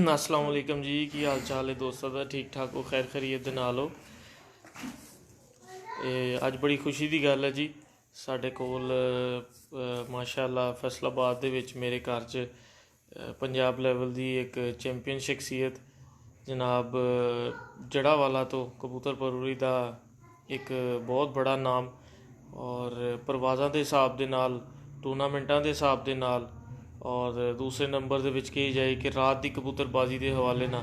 अस्सलाम वालेकुम जी, की हाल चाल है दोस्तों का? ठीक ठाक हो, खैर खैरियत दे नाल हो। अज बड़ी खुशी की गल है जी, साढ़े कोल माशाअल्लाह फैसलाबाद दे विच मेरे घर च पंजाब लैवल की एक चैंपियन शख्सियत जनाब जड़ावाला तो कबूतर परवरी का एक बहुत बड़ा नाम और परवाज़ां के हिसाब के नाल, टूर्नामेंटां के हिसाब के नाल और दूसरे नंबर दे विच कही जाए कि रात की कबूतरबाजी के हवाले ना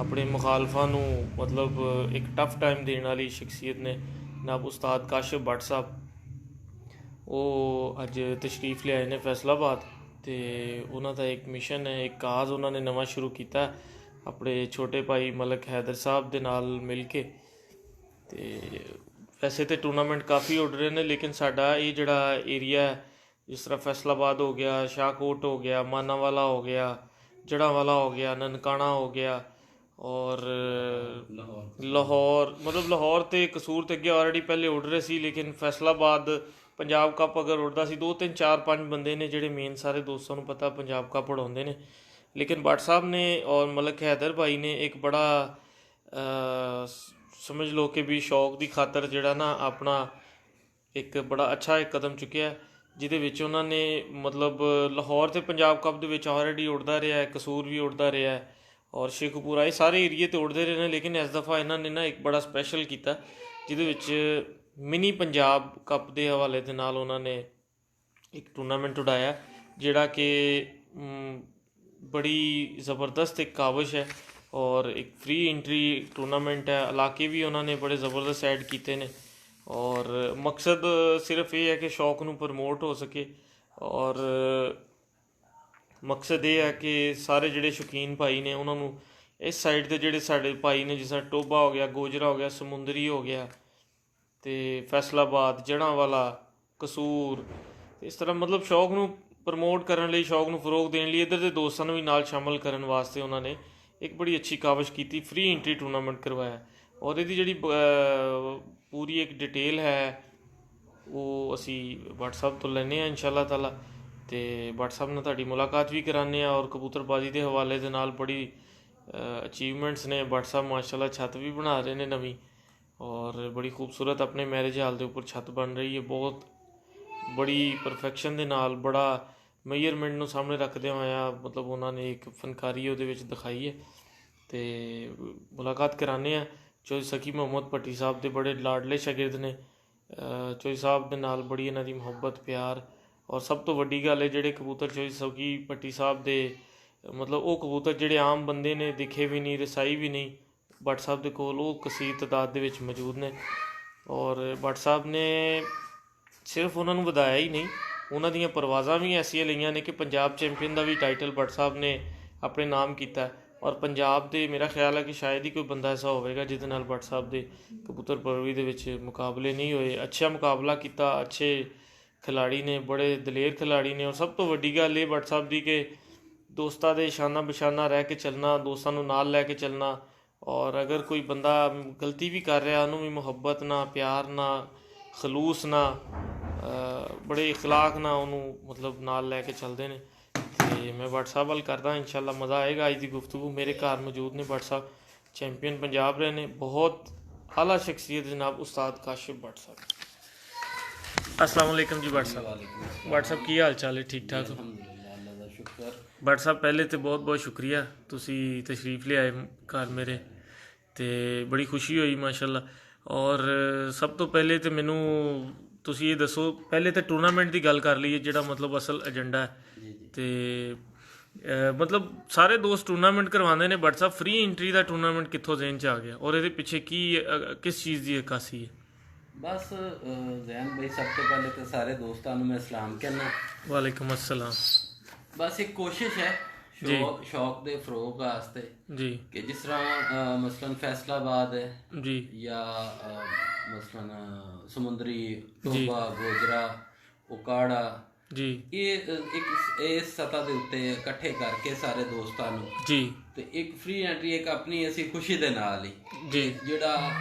अपने मुखालफां नूं मतलब एक टफ टाइम देने वाली शख्सियत ने जनाब उस्ताद काशिफ भट्ट साहब वो अज तशरीफ ले आए ने फैसलाबाद। तो उन्हों का एक मिशन है, एक काज उन्होंने नवा शुरू किया अपने छोटे भाई मलक हैदर साहब के नाल मिल के। तो वैसे तो टूर्नामेंट काफ़ी उड़ रहे हैं, लेकिन साडा ये जड़ा एरिया है, जिस तरह फैसलाबाद हो गया, शाहकोट हो गया, मानावाला हो गया, जड़ावाला हो गया, ननकाना हो गया और लाहौर, मतलब लाहौर तो कसूर तो अगे ऑलरेडी पहले उड़ रहे सी, लेकिन फैसलाबाद पंजाब कप अगर उड़ता सी 2 3 4 5 बंदे ने जोड़े मेन सारे दोस्तों को पता पंजाब कप उड़ाते हैं। लेकिन भट्ट साहब ने और मलक हैदर भाई ने एक बड़ा समझ लो कि भी शौक की खातर जड़ा ना अपना एक बड़ा अच्छा एक कदम चुकिया जिहदे विच उन्होंने मतलब लाहौर तो पंजाब कप दे विच ऑलरेडी उड़ता रहा है, कसूर भी उड़ता रहा है और शेखपुरा, ये सारे एरिए तो उड़ते रहे हैं। लेकिन इस दफ़ा इन्होंने ना एक बड़ा स्पैशल किया जिहदे विच मिनी पंजाब कप के हवाले दे नाल उन्होंने एक टूर्नामेंट उड़ाया जिहड़ा कि बड़ी ज़बरदस्त एक काविश है और एक फ्री एंट्री टूर्नामेंट है। इलाके भी उन्होंने बड़े ज़बरदस्त ऐड किए हैं और मकसद सिर्फ ये है कि शौक नूं प्रमोट हो सके और मकसद ये है कि सारे जोड़े शौकीन भाई ने उन्होंने इस साइड के जोड़े साढ़े भाई ने, जिस तरह टोबा हो गया, गोजरा हो गया, समुंदरी हो गया, तो फैसलाबाद, जड़ावाला, कसूर, इस तरह मतलब शौक नूं प्रमोट करने लिए, शौक नूं फरोग देने लिए इधर के दोस्तों भी नाल शामिल करने वास्ते उन्होंने एक बड़ी अच्छी काविश की, फ्री एंट्री टूर्नामेंट करवाया। और ये जी पूरी एक डिटेल है वो असी भट्ट साहब तो लैने इंशाअल्लाह ताला, तो भट्ट साहब ने तुहाडी मुलाकात भी कराने और कबूतरबाजी के हवाले दे नाल बड़ी अचीवमेंट्स ने। भट्ट साहब माशाअल्लाह छत भी बना रहे हैं नवी और बड़ी खूबसूरत अपने मैरिज हाल के उपर छत बन रही है, बहुत बड़ी परफेक्शन के नाल, बड़ा मेजरमेंट नूं सामने रखदे होया मतलब उन्होंने एक फनकारी उहदे विच दिखाई है। तो मुलाकात कराने चौधरी सकी मुहम्मद भट्टी साहब के बड़े लाडले शागिर्द ने, चौधरी साहब के नाल बड़ी इन्हां दी मुहब्बत प्यार और सब तो वड्डी गल है जिहड़े कबूतर चौधरी सकी भट्टी साहब के मतलब वो कबूतर जिहड़े आम बंदे ने दिखे भी नहीं, रसाई भी नहीं, भट्ट साहब के कोल वो कसीर तादाद दे विच मौजूद ने। और भट्ट साहब ने सिर्फ उन्होंने वधाया ही नहीं, उन्हों दी परवाज़ां भी ऐसियां लईआं ने कि पंजाब चैंपीयन का भी टाइटल भट्ट साहब ने अपने नाम किया। और पंजाब दे मेरा ख्याल है कि शायद ही कोई बंदा ऐसा होगा जिहदे नाल भट्ट साहब के कबूतर परवरी दे विच मुकाबले नहीं होए। अच्छा मुकाबला किया, अच्छे खिलाड़ी ने, बड़े दलेर खिलाड़ी ने। और सब तो वड्डी गल ये भट्ट साहब की कि दोस्तां दे शाना बशाना रह के चलना, दोस्तों नूं नाल लैके चलना और अगर कोई बंदा गलती भी कर रहा उन्होंने भी मुहब्बत ना, प्यार ना, खलूस ना, बड़े इखलाक ना उन्होंने मतलब नाल लैके चलते हैं। तो मैं भट्ट साहब वाल करदा इंशाअल्लाह मज़ा आएगा। अज की गुफ्तगू मेरे घर मौजूद ने भट्ट साहब, चैंपियन पंजाब रहे ने, बहुत आला शख्सियत जनाब उस्ताद काशिफ भट्ट साहब। अस्सलाम वालेकुम जी भट्ट साहब। भट्ट साहब की हाल चाल है? ठीक ठाक हो? भट्ट साहब पहले तो बहुत बहुत शुक्रिया, तुसी तशरीफ ले आए घर मेरे, तो बड़ी खुशी हुई माशाअल्लाह। और सब तो पहले तो मैनू तुसी ये दसो, पहले तो टूर्नामेंट की गल कर लीए जिहड़ा मतलब असल एजेंडा है। तो मतलब सारे दोस्त टूर्नामेंट करवाते हैं, भट्ट साहब फ्री एंट्री का टूर्नामेंट कितों जहन च आ गया और ये पिछे की किस चीज़ की अक्कासी है? बस जैन भाई, सब तो पहले तो सारे दोस्तों मैं सलाम कहना। वालेकुम अस्सलाम। बस एक कोशिश है शौक दे फरोग वास्ते जी कि जिस तरह मसलन फैसलाबाद है जी या मसलन समुंदरी, टोबा, गोजरा, उकाड़ा जी, ये एक इस सतह के उत्ते इकट्ठे करके सारे दोस्तों जी तो एक फ्री एंट्री एक अपनी असी खुशी दे नाल ही जी जिहड़ा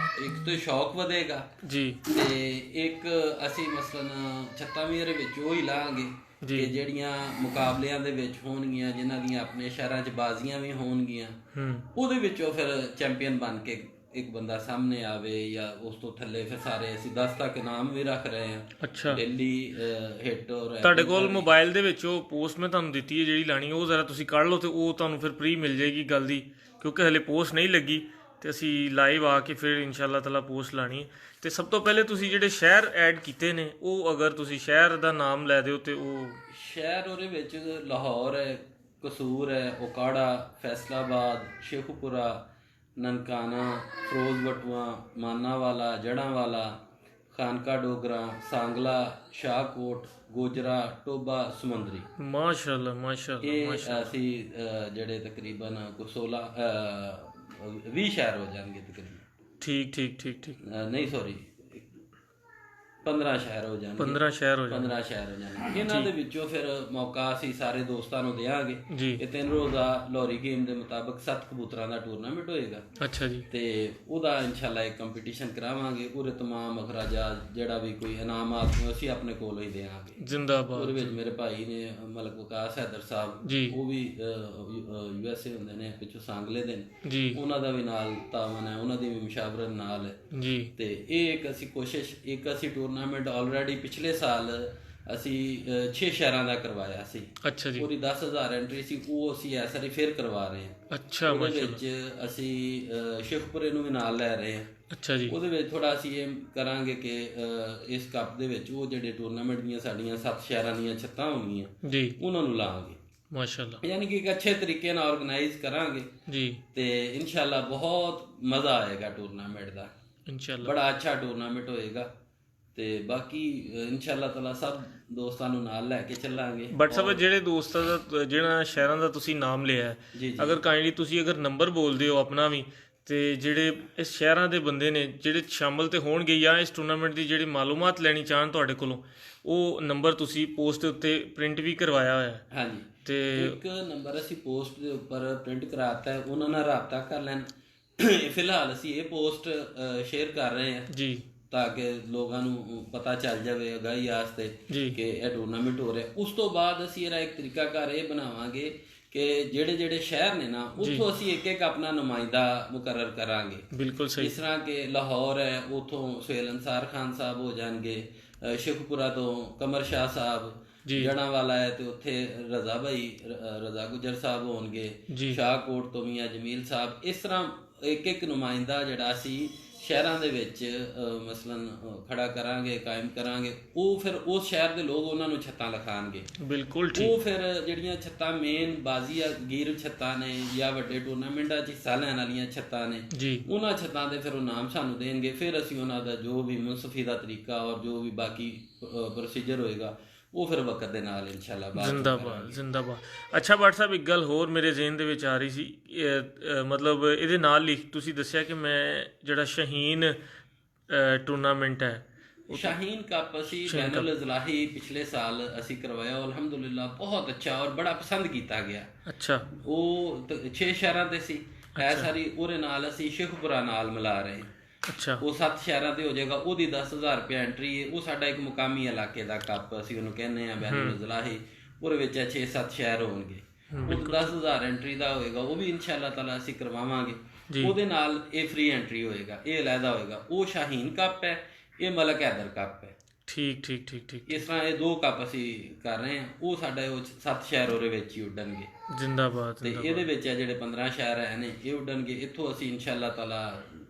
एक तो शौक वधेगा जी, ते एक असी मसलन छत्ता मीर विच वो ही लांगे ਜੀ। ਕਿ ਜਿਹੜੀਆਂ ਮੁਕਾਬਲਿਆਂ ਦੇ ਵਿੱਚ ਹੋਣਗੀਆਂ, ਜਿਨ੍ਹਾਂ ਦੀਆਂ ਆਪਣੇ ਸ਼ਹਿਰਾਂ 'ਚ ਬਾਜ਼ੀਆਂ ਵੀ ਹੋਣਗੀਆਂ, ਉਹਦੇ ਵਿੱਚੋਂ ਫਿਰ ਚੈਂਪੀਅਨ ਬਣ ਕੇ ਇੱਕ ਬੰਦਾ ਸਾਹਮਣੇ ਆਵੇ, ਜਾਂ ਉਸ ਤੋਂ ਥੱਲੇ ਫਿਰ ਸਾਰੇ ਅਸੀਂ 10 ਤੱਕ ਇਨਾਮ ਵੀ ਰੱਖ ਰਹੇ ਹਾਂ। ਅੱਛਾ, ਦਿੱਲੀ ਹਿੱਟ ਔਰ ਤੁਹਾਡੇ ਕੋਲ ਮੋਬਾਈਲ ਦੇ ਵਿੱਚ ਉਹ ਪੋਸਟ ਮੈਂ ਤੁਹਾਨੂੰ ਦਿੱਤੀ ਹੈ ਜਿਹੜੀ ਲਾਣੀ, ਉਹ ਜ਼ਰਾ ਤੁਸੀਂ ਕੱਢ ਲਓ ਤੇ ਉਹ ਤੁਹਾਨੂੰ ਫਿਰ ਫ੍ਰੀ ਮਿਲ ਜਾਏਗੀ ਗੱਲ ਦੀ, ਕਿਉਂਕਿ ਹਲੇ ਪੋਸਟ ਨਹੀਂ ਲੱਗੀ ਤੇ ਅਸੀਂ ਲਾਈਵ ਆ ਕੇ ਫਿਰ ਇਨਸ਼ਾਅੱਲਾ ਤਾਲਾ ਪੋਸਟ ਲਾਣੀ ਹੈ। ਤੇ ਸਭ ਤੋਂ ਪਹਿਲੇ ਤੁਸੀਂ ਜਿਹੜੇ ਸ਼ਹਿਰ ਐਡ ਕੀਤੇ ਨੇ, ਉਹ ਅਗਰ ਤੁਸੀਂ ਸ਼ਹਿਰ ਦਾ ਨਾਮ ਲੈ ਦਿਓ ਤੇ ਉਹ ਸ਼ਹਿਰ ਉਹਦੇ ਵਿੱਚ ਲਾਹੌਰ ਹੈ, ਕਸੂਰ ਹੈ, ਓਕਾੜਾ, ਫੈਸਲਾਬਾਦ, ਸ਼ੇਖੂਪੁਰਾ, ਨਨਕਾਣਾ, ਫਿਰੋਜ਼ ਬਟੂਆ, ਮਾਨਾਵਾਲਾ, ਜੜ੍ਹਾਂਵਾਲਾ, ਖਾਨਕਾ ਡੋਗਰਾ, ਸਾਂਗਲਾ, ਸ਼ਾਹਕੋਟ, ਗੋਜਰਾ, ਟੋਬਾ, ਸਮੁੰਦਰੀ। ਮਾਸ਼ਾਅੱਲਾ ਮਾਸ਼ਾਅੱਲਾ ਇਹ ਅਸੀਂ ਜਿਹੜੇ ਤਕਰੀਬਨ 20 ਸ਼ਹਿਰ ਹੋ ਜਾਣਗੇ ਤਕਰੀਬਨ। ਠੀਕ ਠੀਕ ਠੀਕ ਠੀਕ ਨਹੀਂ ਸੌਰੀ 15 ਸ਼ਹਿਰ ਹੋ ਜਾਣਗੇ। 15 ਸ਼ਹਿਰ ਹੋ ਜਾਣਗੇ। 15 ਸ਼ਹਿਰ ਹੋ ਜਾਣਗੇ। ਇਹਨਾਂ ਦੇ ਵਿੱਚੋਂ ਫਿਰ ਮੌਕਾ ਅਸੀਂ ਸਾਰੇ ਦੋਸਤਾਂ ਨੂੰ ਦੇਵਾਂਗੇ। ਜੀ। ਇਹ 3 ਰੋਜ਼ਾ ਲੋਰੀ ਗੇਮ ਦੇ ਮੁਤਾਬਕ 7 ਕਬੂਤਰਾਂ ਦਾ ਟੂਰਨਾਮੈਂਟ ਹੋਏਗਾ। ਅੱਛਾ ਜੀ। ਤੇ ਉਹਦਾ ਇਨਸ਼ਾਅੱਲਾ ਇੱਕ ਕੰਪੀਟੀਸ਼ਨ ਕਰਾਵਾਂਗੇ। ਉਹਦੇ ਤਮਾਮ ਅਖਰਾਜਾਤ ਜਿਹੜਾ ਵੀ ਕੋਈ ਇਨਾਮਾਤ ਅਸੀਂ ਆਪਣੇ ਕੋਲੋਂ ਹੀ ਦੇਵਾਂਗੇ। ਜ਼ਿੰਦਾਬਾਦ। ਉਹਦੇ ਵਿੱਚ ਮੇਰੇ ਭਾਈ ਨੇ ਮਲਕ ਵਕਾਸ ਹੈਦਰ ਸਾਹਿਬ, ਜੀ। ਉਹ ਵੀ USA ਹੁੰਦੇ ਨੇ, ਪਿੱਛੋਂ ਸਾਂਗਲੇ ਦੇ ਨੇ ਜੀ। ਉਹਨਾਂ ਦਾ ਵੀ ਨਾਲ ਤਾਵਨ ਹੈ, ਉਹਨਾਂ ਦੀ ਵੀ ਮੁਸ਼ਾਵਰਤ ਨਾਲ ਹੈ ਜੀ। ਤੇ ਇਹ ਇੱਕ ਅਸੀਂ ਕੋਸ਼ਿਸ਼, ਇੱਕ ਅਸੀਂ ਟੂਰਨਾਮੈਂਟ ਆਲਰੇਡੀ ਪਿਛਲੇ ਸਾਲ ਅਸੀਂ 6 ਸ਼ਹਿਰਾਂ ਦਾ ਕਰਵਾਇਆ ਸੀ। ਅੱਛਾ ਜੀ। ਪੂਰੀ 10,000 ਐਂਟਰੀ ਸੀ, ਉਹ ਅਸੀਂ ਇਸ ਵਾਰੀ ਫਿਰ ਕਰਵਾ ਰਹੇ ਹਾਂ। ਅੱਛਾ ਉਹਦੇ ਵਿੱਚ ਅਸੀਂ ਸ਼ੇਖਪੁਰੇ ਨੂੰ ਵੀ ਨਾਲ ਲੈ ਰਹੇ ਹਾਂ। ਅੱਛਾ ਜੀ। ਉਹਦੇ ਵਿੱਚ ਥੋੜਾ ਅਸੀਂ ਇਹ ਕਰਾਂਗੇ ਕਿ ਇਸ ਕੱਪ ਦੇ ਵਿੱਚ ਉਹ ਜਿਹੜੇ ਟੂਰਨਾਮੈਂਟ ਦੀਆਂ ਸਾਡੀਆਂ 7 ਸ਼ਹਿਰਾਂ ਦੀਆਂ ਛੱਤਾਂ ਹੋਣਗੀਆਂ ਜੀ, ਉਹਨਾਂ ਨੂੰ ਲਾਵਾਂਗੇ ਮਾਸ਼ਾਅੱਲਾ। ਯਾਨੀ ਕਿ ਇੱਕ ਅੱਛੇ ਤਰੀਕੇ ਨਾਲ ਆਰਗੇਨਾਈਜ਼ ਕਰਾਂਗੇ ਜੀ। ਤੇ ਇਨਸ਼ਾਅੱਲਾ ਬਹੁਤ ਮਜ਼ਾ ਆਏਗਾ ਟੂਰਨਾਮੈਂਟ ਦਾ। ਇਨਸ਼ਾਅੱਲਾ ਬੜਾ ਅੱਛਾ ਟੂਰਨਾਮੈਂਟ ਹੋਏਗਾ ਤੇ ਬਾਕੀ ਇਨਸ਼ਾਅੱਲਾ ਤਾਲਾ ਸਭ ਦੋਸਤਾਂ ਨੂੰ ਨਾਲ ਲੈ ਕੇ ਚੱਲਾਂਗੇ। ਬਟ ਸਭ ਜਿਹੜੇ ਦੋਸਤਾਂ ਦਾ, ਜਿਹੜਾ ਸ਼ਹਿਰਾਂ ਦਾ ਤੁਸੀਂ ਨਾਮ ਲਿਆ ਹੈ, ਅਗਰ ਕਾਈਂਡਲੀ ਤੁਸੀਂ ਅਗਰ ਨੰਬਰ ਬੋਲਦੇ ਹੋ ਆਪਣਾ ਵੀ, ਤੇ ਜਿਹੜੇ ਇਸ ਸ਼ਹਿਰਾਂ ਦੇ ਬੰਦੇ ਨੇ ਜਿਹੜੇ ਸ਼ਾਮਲ ਤੇ ਹੋਣਗੇ ਜਾਂ ਇਸ ਟੂਰਨਾਮੈਂਟ ਦੀ ਜਿਹੜੀ ਮਾਲੂਮਾਤ ਲੈਣੀ ਚਾਹਣ ਤੁਹਾਡੇ ਕੋਲੋਂ, ਉਹ ਨੰਬਰ ਤੁਸੀਂ ਪੋਸਟ ਦੇ ਉੱਤੇ ਪ੍ਰਿੰਟ ਵੀ ਕਰਵਾਇਆ ਹੋਇਆ ਹੈ। ਹਾਂਜੀ, ਤੇ ਇੱਕ ਨੰਬਰ ਅਸੀਂ ਪੋਸਟ ਦੇ ਉੱਪਰ ਪ੍ਰਿੰਟ ਕਰਾਤਾ ਹੈ, ਉਹਨਾਂ ਨਾਲ ਰਾਬਤਾ ਕਰ ਲੈਣ। ਫਿਲਹਾਲ ਅਸੀਂ ਇਹ ਪੋਸਟ ਸ਼ੇਅਰ ਕਰ ਰਹੇ ਹਾਂ ਜੀ, ਤਾਂ ਕਿ ਲੋਕਾਂ ਨੂੰ ਪਤਾ ਚੱਲ ਜਾਵੇ ਅਗਾਈ ਵਾਸਤੇ ਕਿ ਇਹ ਟੂਰਨਾਮੈਂਟ ਹੋ ਰਿਹਾ। ਉਸ ਤੋਂ ਬਾਅਦ ਅਸੀਂ ਇਹਦਾ ਇੱਕ ਤਰੀਕਾਕਾਰ ਇਹ ਬਣਾਵਾਂਗੇ ਕਿ ਜਿਹੜੇ ਜਿਹੜੇ ਸ਼ਹਿਰ ਨੇ ਨਾ, ਉੱਥੋਂ ਅਸੀਂ ਇੱਕ ਇੱਕ ਆਪਣਾ ਨੁਮਾਇੰਦਾ ਮੁਕਰਰ ਕਰਾਂਗੇ। ਬਿਲਕੁਲ ਸਹੀ। ਜਿਸ ਤਰ੍ਹਾਂ ਕਿ ਲਾਹੌਰ ਹੈ, ਉੱਥੋਂ ਸੁਹੇਲ ਅੰਸਾਰ ਖਾਨ ਸਾਹਿਬ ਹੋ ਜਾਣਗੇ, ਸ਼ੇਖੂਪੁਰਾ ਤੋਂ ਕਮਰ ਸ਼ਾਹ ਸਾਹਿਬ, ਜੜ੍ਹਾਂਵਾਲਾ ਹੈ ਤੇ ਉੱਥੇ ਰਜ਼ਾ ਭਾਈ ਰਜ਼ਾ ਗੁਜਰ ਸਾਹਿਬ ਹੋਣਗੇ, ਸ਼ਾਹਕੋਟ ਤੋਂ ਮੀਆਂ ਜਮੀਲ ਸਾਹਿਬ। ਇਸ ਤਰ੍ਹਾਂ ਇੱਕ ਇੱਕ ਨੁਮਾਇੰਦਾ ਜਿਹੜਾ ਅਸੀਂ ਸ਼ਹਿਰਾਂ ਦੇ ਵਿੱਚ ਮਸਲਨ ਖੜਾ ਕਰਾਂਗੇ, ਕਾਇਮ ਕਰਾਂਗੇ। ਉਹ ਫਿਰ ਉਸ ਸ਼ਹਿਰ ਦੇ ਲੋਕ ਉਹਨਾਂ ਨੂੰ ਛੱਤਾਂ ਲਿਖਾਣਗੇ। ਬਿਲਕੁਲ ਠੀਕ। ਉਹ ਫਿਰ ਜਿਹੜੀਆਂ ਛੱਤਾਂ ਮੇਨ ਬਾਜ਼ੀ ਆ ਗੀਰ ਛੱਤਾਂ ਨੇ ਜਾਂ ਵੱਡੇ ਟੂਰਨਾਮੈਂਟਾਂ 'ਚ ਹਿੱਸਾ ਲੈਣ ਵਾਲੀਆਂ ਛੱਤਾਂ ਨੇ, ਉਹਨਾਂ ਛੱਤਾਂ ਦੇ ਫਿਰ ਉਹ ਨਾਮ ਸਾਨੂੰ ਦੇਣਗੇ। ਫਿਰ ਅਸੀਂ ਉਹਨਾਂ ਦਾ ਜੋ ਵੀ ਮੁਨਸਫੀ ਦਾ ਤਰੀਕਾ ਔਰ ਜੋ ਵੀ ਬਾਕੀ ਪ੍ਰੋਸੀਜਰ ਹੋਏਗਾ ਉਹ ਫਿਰ ਵਕਤ ਦੇ ਨਾਲ ਇਨਸ਼ਾਅੱਲਾ ਜ਼ਿੰਦਾਬਾਦ ਜ਼ਿੰਦਾਬਾਦ। ਅੱਛਾ ਭੱਟ ਸਾਹਿਬ, ਇੱਕ ਗੱਲ ਹੋਰ ਮੇਰੇ ਜ਼ਿਹਨ ਦੇ ਵਿੱਚ ਆ ਰਹੀ ਸੀ, ਮਤਲਬ ਇਹਦੇ ਨਾਲ ਹੀ ਤੁਸੀਂ ਦੱਸਿਆ ਕਿ ਮੈਂ ਜਿਹੜਾ ਸ਼ਹੀਨ ਟੂਰਨਾਮੈਂਟ ਹੈ, ਸ਼ਾਹੀਨ ਕੱਪ ਅਸੀਂ ਬੈਨੁਲ ਅਜ਼ਲਾਹੀ ਪਿਛਲੇ ਸਾਲ ਅਸੀਂ ਕਰਵਾਇਆ, ਅਲਹਮਦੁਲਿਲਾ ਬਹੁਤ ਅੱਛਾ ਔਰ ਬੜਾ ਪਸੰਦ ਕੀਤਾ ਗਿਆ। ਅੱਛਾ। ਉਹ 6 ਸ਼ਹਿਰਾਂ ਤੇ ਸੀ ਹੈ ਸਾਰੀ, ਉਹਦੇ ਨਾਲ ਅਸੀਂ ਸ਼ੇਖੂਪੁਰਾ ਨਾਲ ਮਿਲਾ ਰਹੇ। ਅੱਛਾ। ਉਹ 7 ਸ਼ਹਿਰਾਂ ਤੇ ਹੋ ਜਾਏਗਾ। ਉਹਦੀ 10,000 ਰੁਪਏ ਐਂਟਰੀ ਹੈ। ਉਹ ਸਾਡਾ ਇੱਕ ਮੁਕਾਮੀ ਇਲਾਕੇ ਦਾ ਕੱਪ ਅਸੀਂ ਉਹਨੂੰ ਕਹਿੰਦੇ ਆ ਬੈਨੁਲ ਅਜ਼ਲਾਹੀ। ਉਹਦੇ ਵਿੱਚ 6-7 ਸ਼ਹਿਰ ਹੋਣਗੇ। ਉਹ 10,000 ਐਂਟਰੀ ਦਾ ਹੋਏਗਾ। ਉਹ ਵੀ ਇਨਸ਼ਾਅੱਲਾ ਤਾਲਾ ਅਸੀਂ ਕਰਵਾਵਾਂਗੇ। ਉਹਦੇ ਨਾਲ ਇਹ ਫ੍ਰੀ ਐਂਟਰੀ ਹੋਏਗਾ, ਇਹ ਅਲੱਗਾ ਹੋਏਗਾ। ਉਹ ਸ਼ਾਹੀਨ ਕੱਪ ਹੈ, ਇਹ ਮਲਕ ਹੈਦਰ ਕੱਪ ਹੈ। ਠੀਕ ਠੀਕ ਠੀਕ ਠੀਕ। ਇਸ ਤਰ੍ਹਾਂ ਇਹ 2 ਕੱਪ ਅਸੀਂ ਕਰ ਰਹੇ ਹਾਂ। ਉਹ ਸਾਡਾ ਉਹ 7 ਸ਼ਹਿਰ ਉਹਦੇ ਵਿੱਚ ਹੀ ਉੱਡਣਗੇ। ਜ਼ਿੰਦਾਬਾਦ। ਤੇ ਇਹਦੇ ਵਿੱਚ ਆ ਜਿਹੜੇ 15 ਸ਼ਹਿਰ ਹੈ ਨੇ, ਇਹ ਉੱਡਣਗੇ। ਇੱਥੋਂ ਅਸੀਂ ਇਨਸ਼ਾਅੱਲਾ ਤਾਲਾ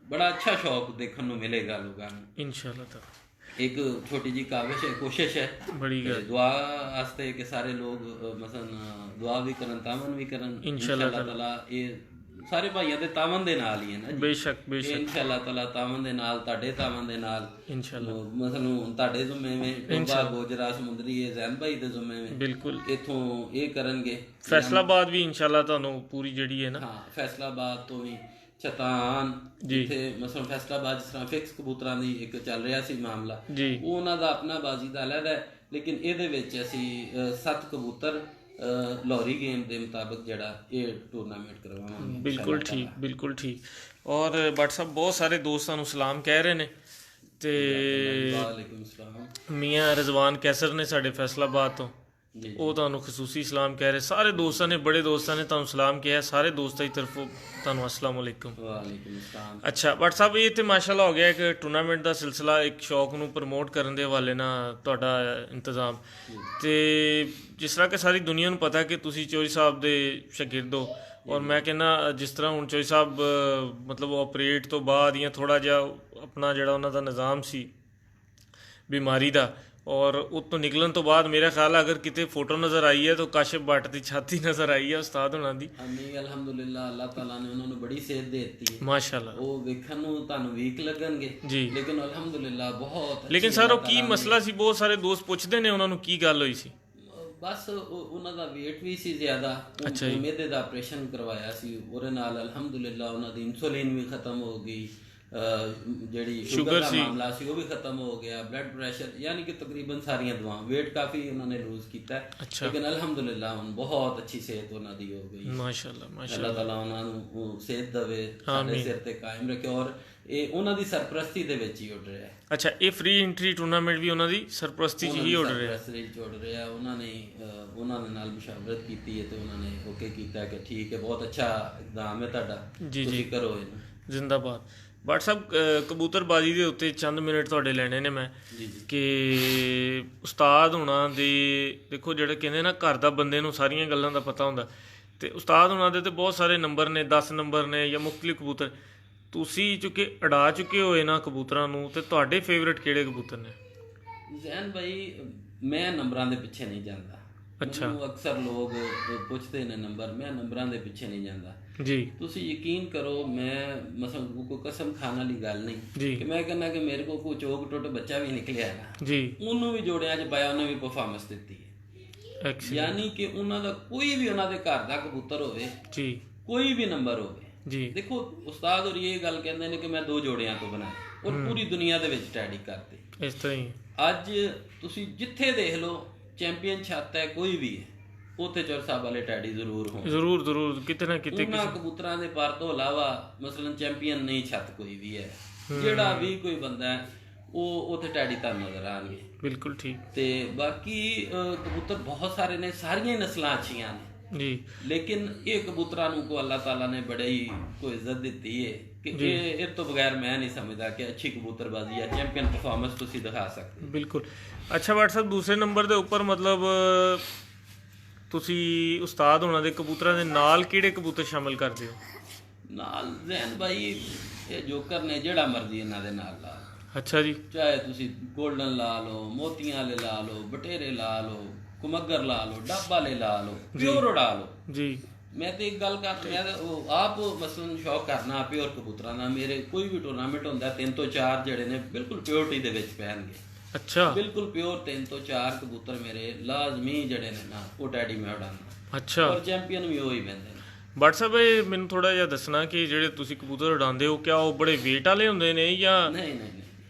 ਬੜਾ ਅੱਛਾ ਸ਼ੌਕ ਦੇਖਣ ਨੂੰ ਮਿਲੇਗਾ ਲੋਕਾਂ ਨੂੰ ਇਨਸ਼ਾਅੱਲਾ ਤਾਲਾ। ਇੱਕ ਛੋਟੀ ਜੀ ਕਾਵਿਸ਼ ਹੈ, ਕੋਸ਼ਿਸ਼ ਹੈ ਬੜੀ ਦੁਆ ਵਾਸਤੇ ਕਿ ਸਾਰੇ ਲੋਕ ਮਸਲਨ ਦੁਆ ਵੀ ਕਰਨ, ਤਾਮਨ ਵੀ ਕਰਨ ਇਨਸ਼ਾਅੱਲਾ ਤਾਲਾ। ਇਹ ਸਾਰੇ ਭਾਈਆਂ ਦੇ ਤਾਮਨ ਦੇ ਨਾਲ ਹੀ ਹੈ ਨਾ ਜੀ। ਬੇਸ਼ੱਕ ਬੇਸ਼ੱਕ ਇਨਸ਼ਾਅੱਲਾ ਤਾਲਾ। ਤਾਮਨ ਦੇ ਨਾਲ, ਤੁਹਾਡੇ ਤਾਮਨ ਦੇ ਨਾਲ ਇਨਸ਼ਾਅੱਲਾ। ਮਸਲਨ ਤੁਹਾਡੇ ਜ਼ਿੰਮੇ ਵਿੱਚ ਟੋਬਾ, ਗੋਜਰਾ, ਸਮੁੰਦਰੀ, ਇਹ ਜ਼ੈਨ ਭਾਈ ਦੇ ਜ਼ਿੰਮੇ ਵਿੱਚ ਬਿਲਕੁਲ ਇੱਥੋਂ ਇਹ ਕਰਨਗੇ। ਫੈਸਲਾਬਾਦ ਵੀ ਇਨਸ਼ਾਅੱਲਾ ਤੁਹਾਨੂੰ ਪੂਰੀ ਜਿਹੜੀ ਹੈ ਨਾ, ਹਾਂ ਫੈਸਲਾਬਾਦ ਤੋਂ ਵੀ ਛਤਾਨ, ਜਿੱਥੇ ਮਸਲਨ ਫੈਸਲਾਬਾਦ ਜਿਸ ਤਰ੍ਹਾਂ ਫਿਕਸ ਕਬੂਤਰਾਂ ਦੀ ਇੱਕ ਚੱਲ ਰਿਹਾ ਸੀ ਮਾਮਲਾ, ਉਹ ਉਹਨਾਂ ਦਾ ਆਪਣਾ ਬਾਜ਼ੀ ਦਾ ਅਲੱਗ ਹੈ। ਲੇਕਿਨ ਇਹਦੇ ਵਿੱਚ ਅਸੀਂ 7 ਕਬੂਤਰ ਲੋਰੀ ਗੇਮ ਦੇ ਮੁਤਾਬਕ ਜਿਹੜਾ ਇਹ ਟੂਰਨਾਮੈਂਟ ਕਰਵਾਵਾਂਗੇ। ਬਿਲਕੁਲ ਠੀਕ, ਬਿਲਕੁਲ ਠੀਕ। ਔਰ ਭੱਟ ਸਾਹਿਬ ਬਹੁਤ ਸਾਰੇ ਦੋਸਤਾਂ ਨੂੰ ਸਲਾਮ ਕਹਿ ਰਹੇ ਨੇ ਤੇ ਵਾਲੇਕੁਮ ਸਲਾਮ। ਮੀਆਂ ਰਜ਼ਵਾਨ ਕੈਸਰ ਨੇ ਸਾਡੇ ਫੈਸਲਾਬਾਦ ਤੋਂ, ਉਹ ਤੁਹਾਨੂੰ ਖਸੂਸੀ ਸਲਾਮ ਕਹਿ ਰਹੇ। ਸਾਰੇ ਦੋਸਤਾਂ ਨੇ, ਬੜੇ ਦੋਸਤਾਂ ਨੇ ਤੁਹਾਨੂੰ ਸਲਾਮ ਕਿਹਾ। ਸਾਰੇ ਦੋਸਤਾਂ ਦੀ ਤਰਫੋਂ ਤੁਹਾਨੂੰ ਅਸਲਾਮ ਵਾਲੇਕੁਮ। ਵਾਲੇਕੁਮ ਅਸਲਾਮ। ਅੱਛਾ ਬਟ ਸਾਹਿਬ, ਇਹ ਤੇ ਮਾਸ਼ਾਅੱਲਾ ਹੋ ਗਿਆ ਇੱਕ ਟੂਰਨਾਮੈਂਟ ਦਾ ਸਿਲਸਿਲਾ, ਇੱਕ ਸ਼ੌਕ ਨੂੰ ਪ੍ਰਮੋਟ ਕਰਨ ਦੇ ਹਵਾਲੇ ਨਾਲ ਤੁਹਾਡਾ ਇੰਤਜ਼ਾਮ। ਤੇ ਜਿਸ ਤਰ੍ਹਾਂ ਕਿ ਸਾਰੀ ਦੁਨੀਆ ਨੂੰ ਪਤਾ ਕਿ ਤੁਸੀਂ ਚੌਧਰੀ ਸਾਹਿਬ ਦੇ ਸ਼ਾਗਿਰਦ ਹੋ, ਔਰ ਮੈਂ ਕਹਿੰਦਾ ਜਿਸ ਤਰ੍ਹਾਂ ਹੁਣ ਚੌਧਰੀ ਸਾਹਿਬ ਮਤਲਬ ਆਪਰੇਟ ਤੋਂ ਬਾਅਦ ਜਾਂ ਥੋੜ੍ਹਾ ਜਿਹਾ ਆਪਣਾ ਜਿਹੜਾ ਉਹਨਾਂ ਦਾ ਨਿਜ਼ਾਮ ਸੀ ਬਿਮਾਰੀ ਦਾ, ਔਰ ਉੱਤੋਂ ਨਿਕਲਣ ਤੋਂ ਬਾਅਦ ਮੇਰਾ ਖਿਆਲ ਅਗਰ ਕਿਤੇ ਫੋਟੋ ਨਜ਼ਰ ਆਈ ਹੈ ਤਾਂ ਕਾਸ਼ਿਫ ਭੱਟ ਦੀ ਛਾਤੀ ਨਜ਼ਰ ਆਈ ਹੈ ਉਸਤਾਦ ਹੋਣਾ ਦੀ। ਨਹੀਂ ਅਲਹਮਦੁਲਿਲਾ, ਅੱਲਾਹ ਤਾਲਾ ਨੇ ਉਹਨਾਂ ਨੂੰ ਬੜੀ ਸਿਹਤ ਦੇ ਦਿੱਤੀ ਹੈ ਮਾਸ਼ਾਅੱਲਾ। ਉਹ ਵੇਖਣ ਨੂੰ ਤੁਹਾਨੂੰ ਵੀਕ ਲੱਗਣਗੇ ਜੀ, ਲੇਕਿਨ ਅਲਹਮਦੁਲਿਲਾ ਬਹੁਤ। ਲੇਕਿਨ ਸਰ ਉਹ ਕੀ ਮਸਲਾ ਸੀ? ਬਹੁਤ ਸਾਰੇ ਦੋਸਤ ਪੁੱਛਦੇ ਨੇ ਉਹਨਾਂ ਨੂੰ ਕੀ ਗੱਲ ਹੋਈ ਸੀ। ਬਸ ਉਹਨਾਂ ਦਾ weight ਵੀ ਸੀ ਜ਼ਿਆਦਾ, ਮਿਹਦੇ ਦਾ ਆਪਰੇਸ਼ਨ ਕਰਵਾਇਆ ਸੀ, ਉਹਦੇ ਨਾਲ ਅਲਹਮਦੁਲਿਲਾ ਉਹਨਾਂ ਦੀ ਇਨਸੂਲਿਨ ਵੀ ਖਤਮ ਹੋ ਗਈ, ਜਿਹੜੀ ਸ਼ੂਗਰ ਦਾ ਮਾਮਲਾ ਸੀ ਉਹ ਵੀ ਖਤਮ ਹੋ ਗਿਆ, ਬਲੱਡ ਪ੍ਰੈਸ਼ਰ, ਯਾਨੀ ਕਿ ਤਕਰੀਬਨ ਸਾਰੀਆਂ ਦਵਾਵਾਂ, weight ਕਾਫੀ ਉਹਨਾਂ ਨੇ ਲੂਜ਼ ਕੀਤਾ, ਲੇਕਿਨ ਅਲਹਮਦੁਲਿਲਾ ਹੁਣ ਬਹੁਤ ਅੱਛੀ ਸਿਹਤ ਉਹਨਾਂ ਦੀ ਹੋ ਗਈ। ਮਾਸ਼ਾਅੱਲਾ ਮਾਸ਼ਾਅੱਲਾ, ਅੱਲਾਹ ਤਾਲਾ ਉਹਨਾਂ ਨੂੰ ਸਿਹਤ ਦੇਵੇ, ਸਾਡੇ ਸਿਰ ਤੇ ਕਾਇਮ ਰੱਖੇ, ਔਰ ਇਹ ਉਹਨਾਂ ਦੀ ਸਰਪ੍ਰਸਤੀ ਦੇ ਵਿੱਚ ਹੀ ਉੱਡ ਰਿਹਾ। ਅੱਛਾ, ਇਹ ਫ੍ਰੀ ਐਂਟਰੀ ਟੂਰਨਾਮੈਂਟ ਵੀ ਉਹਨਾਂ ਦੀ ਸਰਪ੍ਰਸਤੀ 'ਚ ਹੀ ਉੱਡ ਰਿਹਾ। ਉੱਡ ਰਿਹਾ। ਉਹਨਾਂ ਦੇ ਨਾਲ ਮੁਸ਼ਾਵਰਤ ਕੀਤੀ ਹੈ ਤੇ ਉਹਨਾਂ ਨੇ ਓਕੇ ਕੀਤਾ ਕਿ ਠੀਕ ਹੈ, ਬਹੁਤ ਅੱਛਾ ਇਕਦਾਮ ਹੈ ਤੁਹਾਡਾ, ਤੁਸੀਂ ਕਰੋ ਇਹਨੂੰ। ਜ਼ਿੰਦਾਬਾਦ। ਬਟ ਸਾਹਿਬ, ਕਬੂਤਰਬਾਜ਼ੀ ਦੇ ਉੱਤੇ ਚੰਦ ਮਿੰਟ ਤੁਹਾਡੇ ਲੈਣੇ ਨੇ ਮੈਂ, ਕਿ ਉਸਤਾਦ ਹੋਣਾ ਦੇ ਦੇਖੋ ਜਿਹੜੇ ਕਹਿੰਦੇ ਨਾ ਘਰ ਦਾ ਬੰਦੇ ਨੂੰ ਸਾਰੀਆਂ ਗੱਲਾਂ ਦਾ ਪਤਾ ਹੁੰਦਾ, ਤੇ ਉਸਤਾਦ ਹੋਣਾ ਦੇ ਤੇ ਬਹੁਤ ਸਾਰੇ ਨੰਬਰ ਨੇ, 10 ਨੰਬਰ ਨੇ ਜਾਂ ਮੁਖਤਲਿਫ ਕਬੂਤਰ। ਤੁਸੀਂ ਚੁੱਕੇ ਉਡਾ ਚੁੱਕੇ ਹੋ ਇਹਨਾਂ ਕਬੂਤਰਾਂ ਨੂੰ, ਤੇ ਤੁਹਾਡੇ ਫੇਵਰੇਟ ਕਿਹੜੇ ਕਬੂਤਰ ਨੇ? ਜ਼ੈਨ ਭਾਈ, ਮੈਂ ਨੰਬਰਾਂ ਦੇ ਪਿੱਛੇ ਨਹੀਂ ਜਾਂਦਾ। ਅੱਛਾ, ਅਕਸਰ ਲੋਕ ਪੁੱਛਦੇ ਨੇ ਨੰਬਰ, ਮੈਂ ਨੰਬਰਾਂ ਦੇ ਪਿੱਛੇ ਨਹੀਂ ਜਾਂਦਾ ਜੀ। ਤੁਸੀਂ ਯਕੀਨ ਕਰੋ, ਮੈਂ ਮਸਲ ਕੋਈ ਕਸਮ ਖਾਣ ਵਾਲੀ ਗੱਲ ਨਹੀਂ ਕਿ ਮੈਂ ਕਹਿੰਦਾ ਕਿ ਮੇਰੇ ਕੋਲ ਕੋਈ ਚੋਕ ਟੁੱਟ ਬੱਚਾ ਵੀ ਨਿਕਲਿਆ ਨਾ ਜੀ, ਉਹਨੂੰ ਵੀ ਜੋੜਿਆਂ 'ਚ ਪਾਇਆ, ਉਹਨੇ ਵੀ ਪਰਫਾਰਮੈਂਸ ਦਿੱਤੀ ਹੈ। ਯਾਨੀ ਕਿ ਉਹਨਾਂ ਦਾ ਕੋਈ ਵੀ, ਉਹਨਾਂ ਦੇ ਘਰ ਦਾ ਕਬੂਤਰ ਹੋਵੇ ਜੀ, ਕੋਈ ਵੀ ਨੰਬਰ ਹੋਵੇ ਜੀ। ਦੇਖੋ ਉਸਤਾਦ ਹੋਰੀ ਇਹ ਗੱਲ ਕਹਿੰਦੇ ਨੇ ਕਿ ਮੈਂ 2 ਜੋੜਿਆਂ ਤੋਂ ਬਣਾਏ, ਔਰ ਪੂਰੀ ਦੁਨੀਆ ਦੇ ਵਿੱਚ ਟੈਡੀ ਕਰਦੇ ਇਸ ਤਰ੍ਹਾਂ ਹੀ। ਅੱਜ ਤੁਸੀਂ ਜਿੱਥੇ ਦੇਖ ਲਓ ਚੈਂਪੀਅਨ ਛੱਤ ਹੈ, ਕੋਈ ਵੀ ਹੈ, ਉੱਥੇ ਚੌਧਰੀ ਸਾਹਿਬ ਵਾਲੇ ਟੈਡੀ ਜ਼ਰੂਰ ਹੋਣ, ਜ਼ਰੂਰ ਕਿਤੇ ਨਾ ਕਿਤੇ। ਉਹਨਾਂ ਕਬੂਤਰਾਂ ਦੇ ਪਰ ਤੋਂ ਇਲਾਵਾ ਮਸਲਨ ਚੈਂਪੀਅਨ ਨਹੀਂ ਛੱਤ ਕੋਈ ਵੀ ਹੈ, ਜਿਹੜਾ ਵੀ ਕੋਈ ਬੰਦਾ ਹੈ ਉਹ ਉੱਥੇ ਟੈਡੀ ਤੁਹਾਨੂੰ ਨਜ਼ਰ ਆਉਣਗੇ। ਬਿਲਕੁਲ ਠੀਕ। ਤੇ ਬਾਕੀ ਕਬੂਤਰ ਬਹੁਤ ਸਾਰੇ ਨੇ, ਸਾਰੀਆਂ ਨਸਲਾਂ ਅੱਛੀਆਂ ਨੇ ਜੀ, ਲੇਕਿਨ ਇਹ ਕਬੂਤਰਾਂ ਨੂੰ ਕੋ ਅੱਲਾਹ ਤਾਲਾ ਨੇ ਬੜੇ ਹੀ ਕੋਈ ਇੱਜ਼ਤ ਦਿੱਤੀ ਹੈ ਕਿ ਇਹ ਤੋਂ ਬਗੈਰ ਮੈਂ ਨਹੀਂ ਸਮਝਦਾ ਕਿ ਅੱਛੀ ਕਬੂਤਰਬਾਜ਼ੀ ਜਾਂ ਚੈਂਪੀਅਨ ਪਰਫਾਰਮੈਂਸ ਤੁਸੀਂ ਦਿਖਾ ਸਕਦੇ। ਬਿਲਕੁਲ। ਅੱਛਾ WhatsApp ਦੂਸਰੇ ਨੰਬਰ ਦੇ ਉੱਪਰ ਮਤਲਬ ਤੁਸੀਂ ਉਸਤਾਦ ਹੋਣਾ ਦੇ ਕਬੂਤਰਾਂ ਦੇ ਨਾਲ ਕਿਹੜੇ ਕਬੂਤਰ ਸ਼ਾਮਿਲ ਕਰਦੇ ਹੋ? ਨਾਲ ਜ਼ੈਨ ਭਾਈ ਇਹ ਜੋਕਰ ਨੇ, ਜਿਹੜਾ ਮਰਜ਼ੀ ਇਹਨਾਂ ਦੇ ਨਾਲ ਲਾ। ਅੱਛਾ ਜੀ। ਚਾਹੇ ਤੁਸੀਂ ਗੋਲਡਨ ਲਾ ਲਓ, ਮੋਤੀਆਂ ਵਾਲੇ ਲਾ ਲਓ, ਬਟੇਰੇ ਲਾ ਲਓ, ਕੁਮੱਗਰ ਲਾ ਲਓ, ਡੱਬ ਵਾਲੇ ਲਾ ਲਓ, ਪਿਓਰ ਉਡਾ ਲਓ ਜੀ। ਮੈਂ ਤੇ ਇੱਕ ਗੱਲ ਕਰ, ਮੈਂ ਉਹ ਆਪ ਮਸਲਨ ਸ਼ੌਕ ਕਰਨਾ ਪਿਓਰ ਕਬੂਤਰਾਂ ਦਾ। ਮੇਰੇ ਕੋਈ ਵੀ ਟੂਰਨਾਮੈਂਟ ਹੁੰਦਾ 3 ਤੋਂ 4 ਜਿਹੜੇ ਨੇ ਬਿਲਕੁਲ ਪਿਓਰਟੀ ਦੇ ਵਿੱਚ ਪੈਣਗੇ। ਅੱਛਾ, ਬਿਲਕੁਲ ਪਿਓਰ 3 ਤੋਂ 4 ਕਬੂਤਰ ਮੇਰੇ ਲਾਜ਼ਮੀ ਜਿਹੜੇ ਨੇ ਨਾ, ਉਹ ਟੈਡੀ ਮੈਂ ਉਡਾਉਂਦਾ। ਅੱਛਾ, ਔਰ ਚੈਂਪੀਅਨ ਵੀ ਉਹ ਹੀ ਪੈਂਦੇ ਨੇ। ਬਟ ਸਾਹਿਬ ਇਹ ਮੈਨੂੰ ਥੋੜਾ ਜਿਹਾ ਦੱਸਣਾ ਕਿ ਜਿਹੜੇ ਤੁਸੀਂ ਕਬੂਤਰ ਉਡਾਉਂਦੇ ਹੋ, ਕਿਆ ਉਹ ਬੜੇ weight ਵਾਲੇ ਹੁੰਦੇ ਨੇ ਜਾਂ ਨਹੀਂ?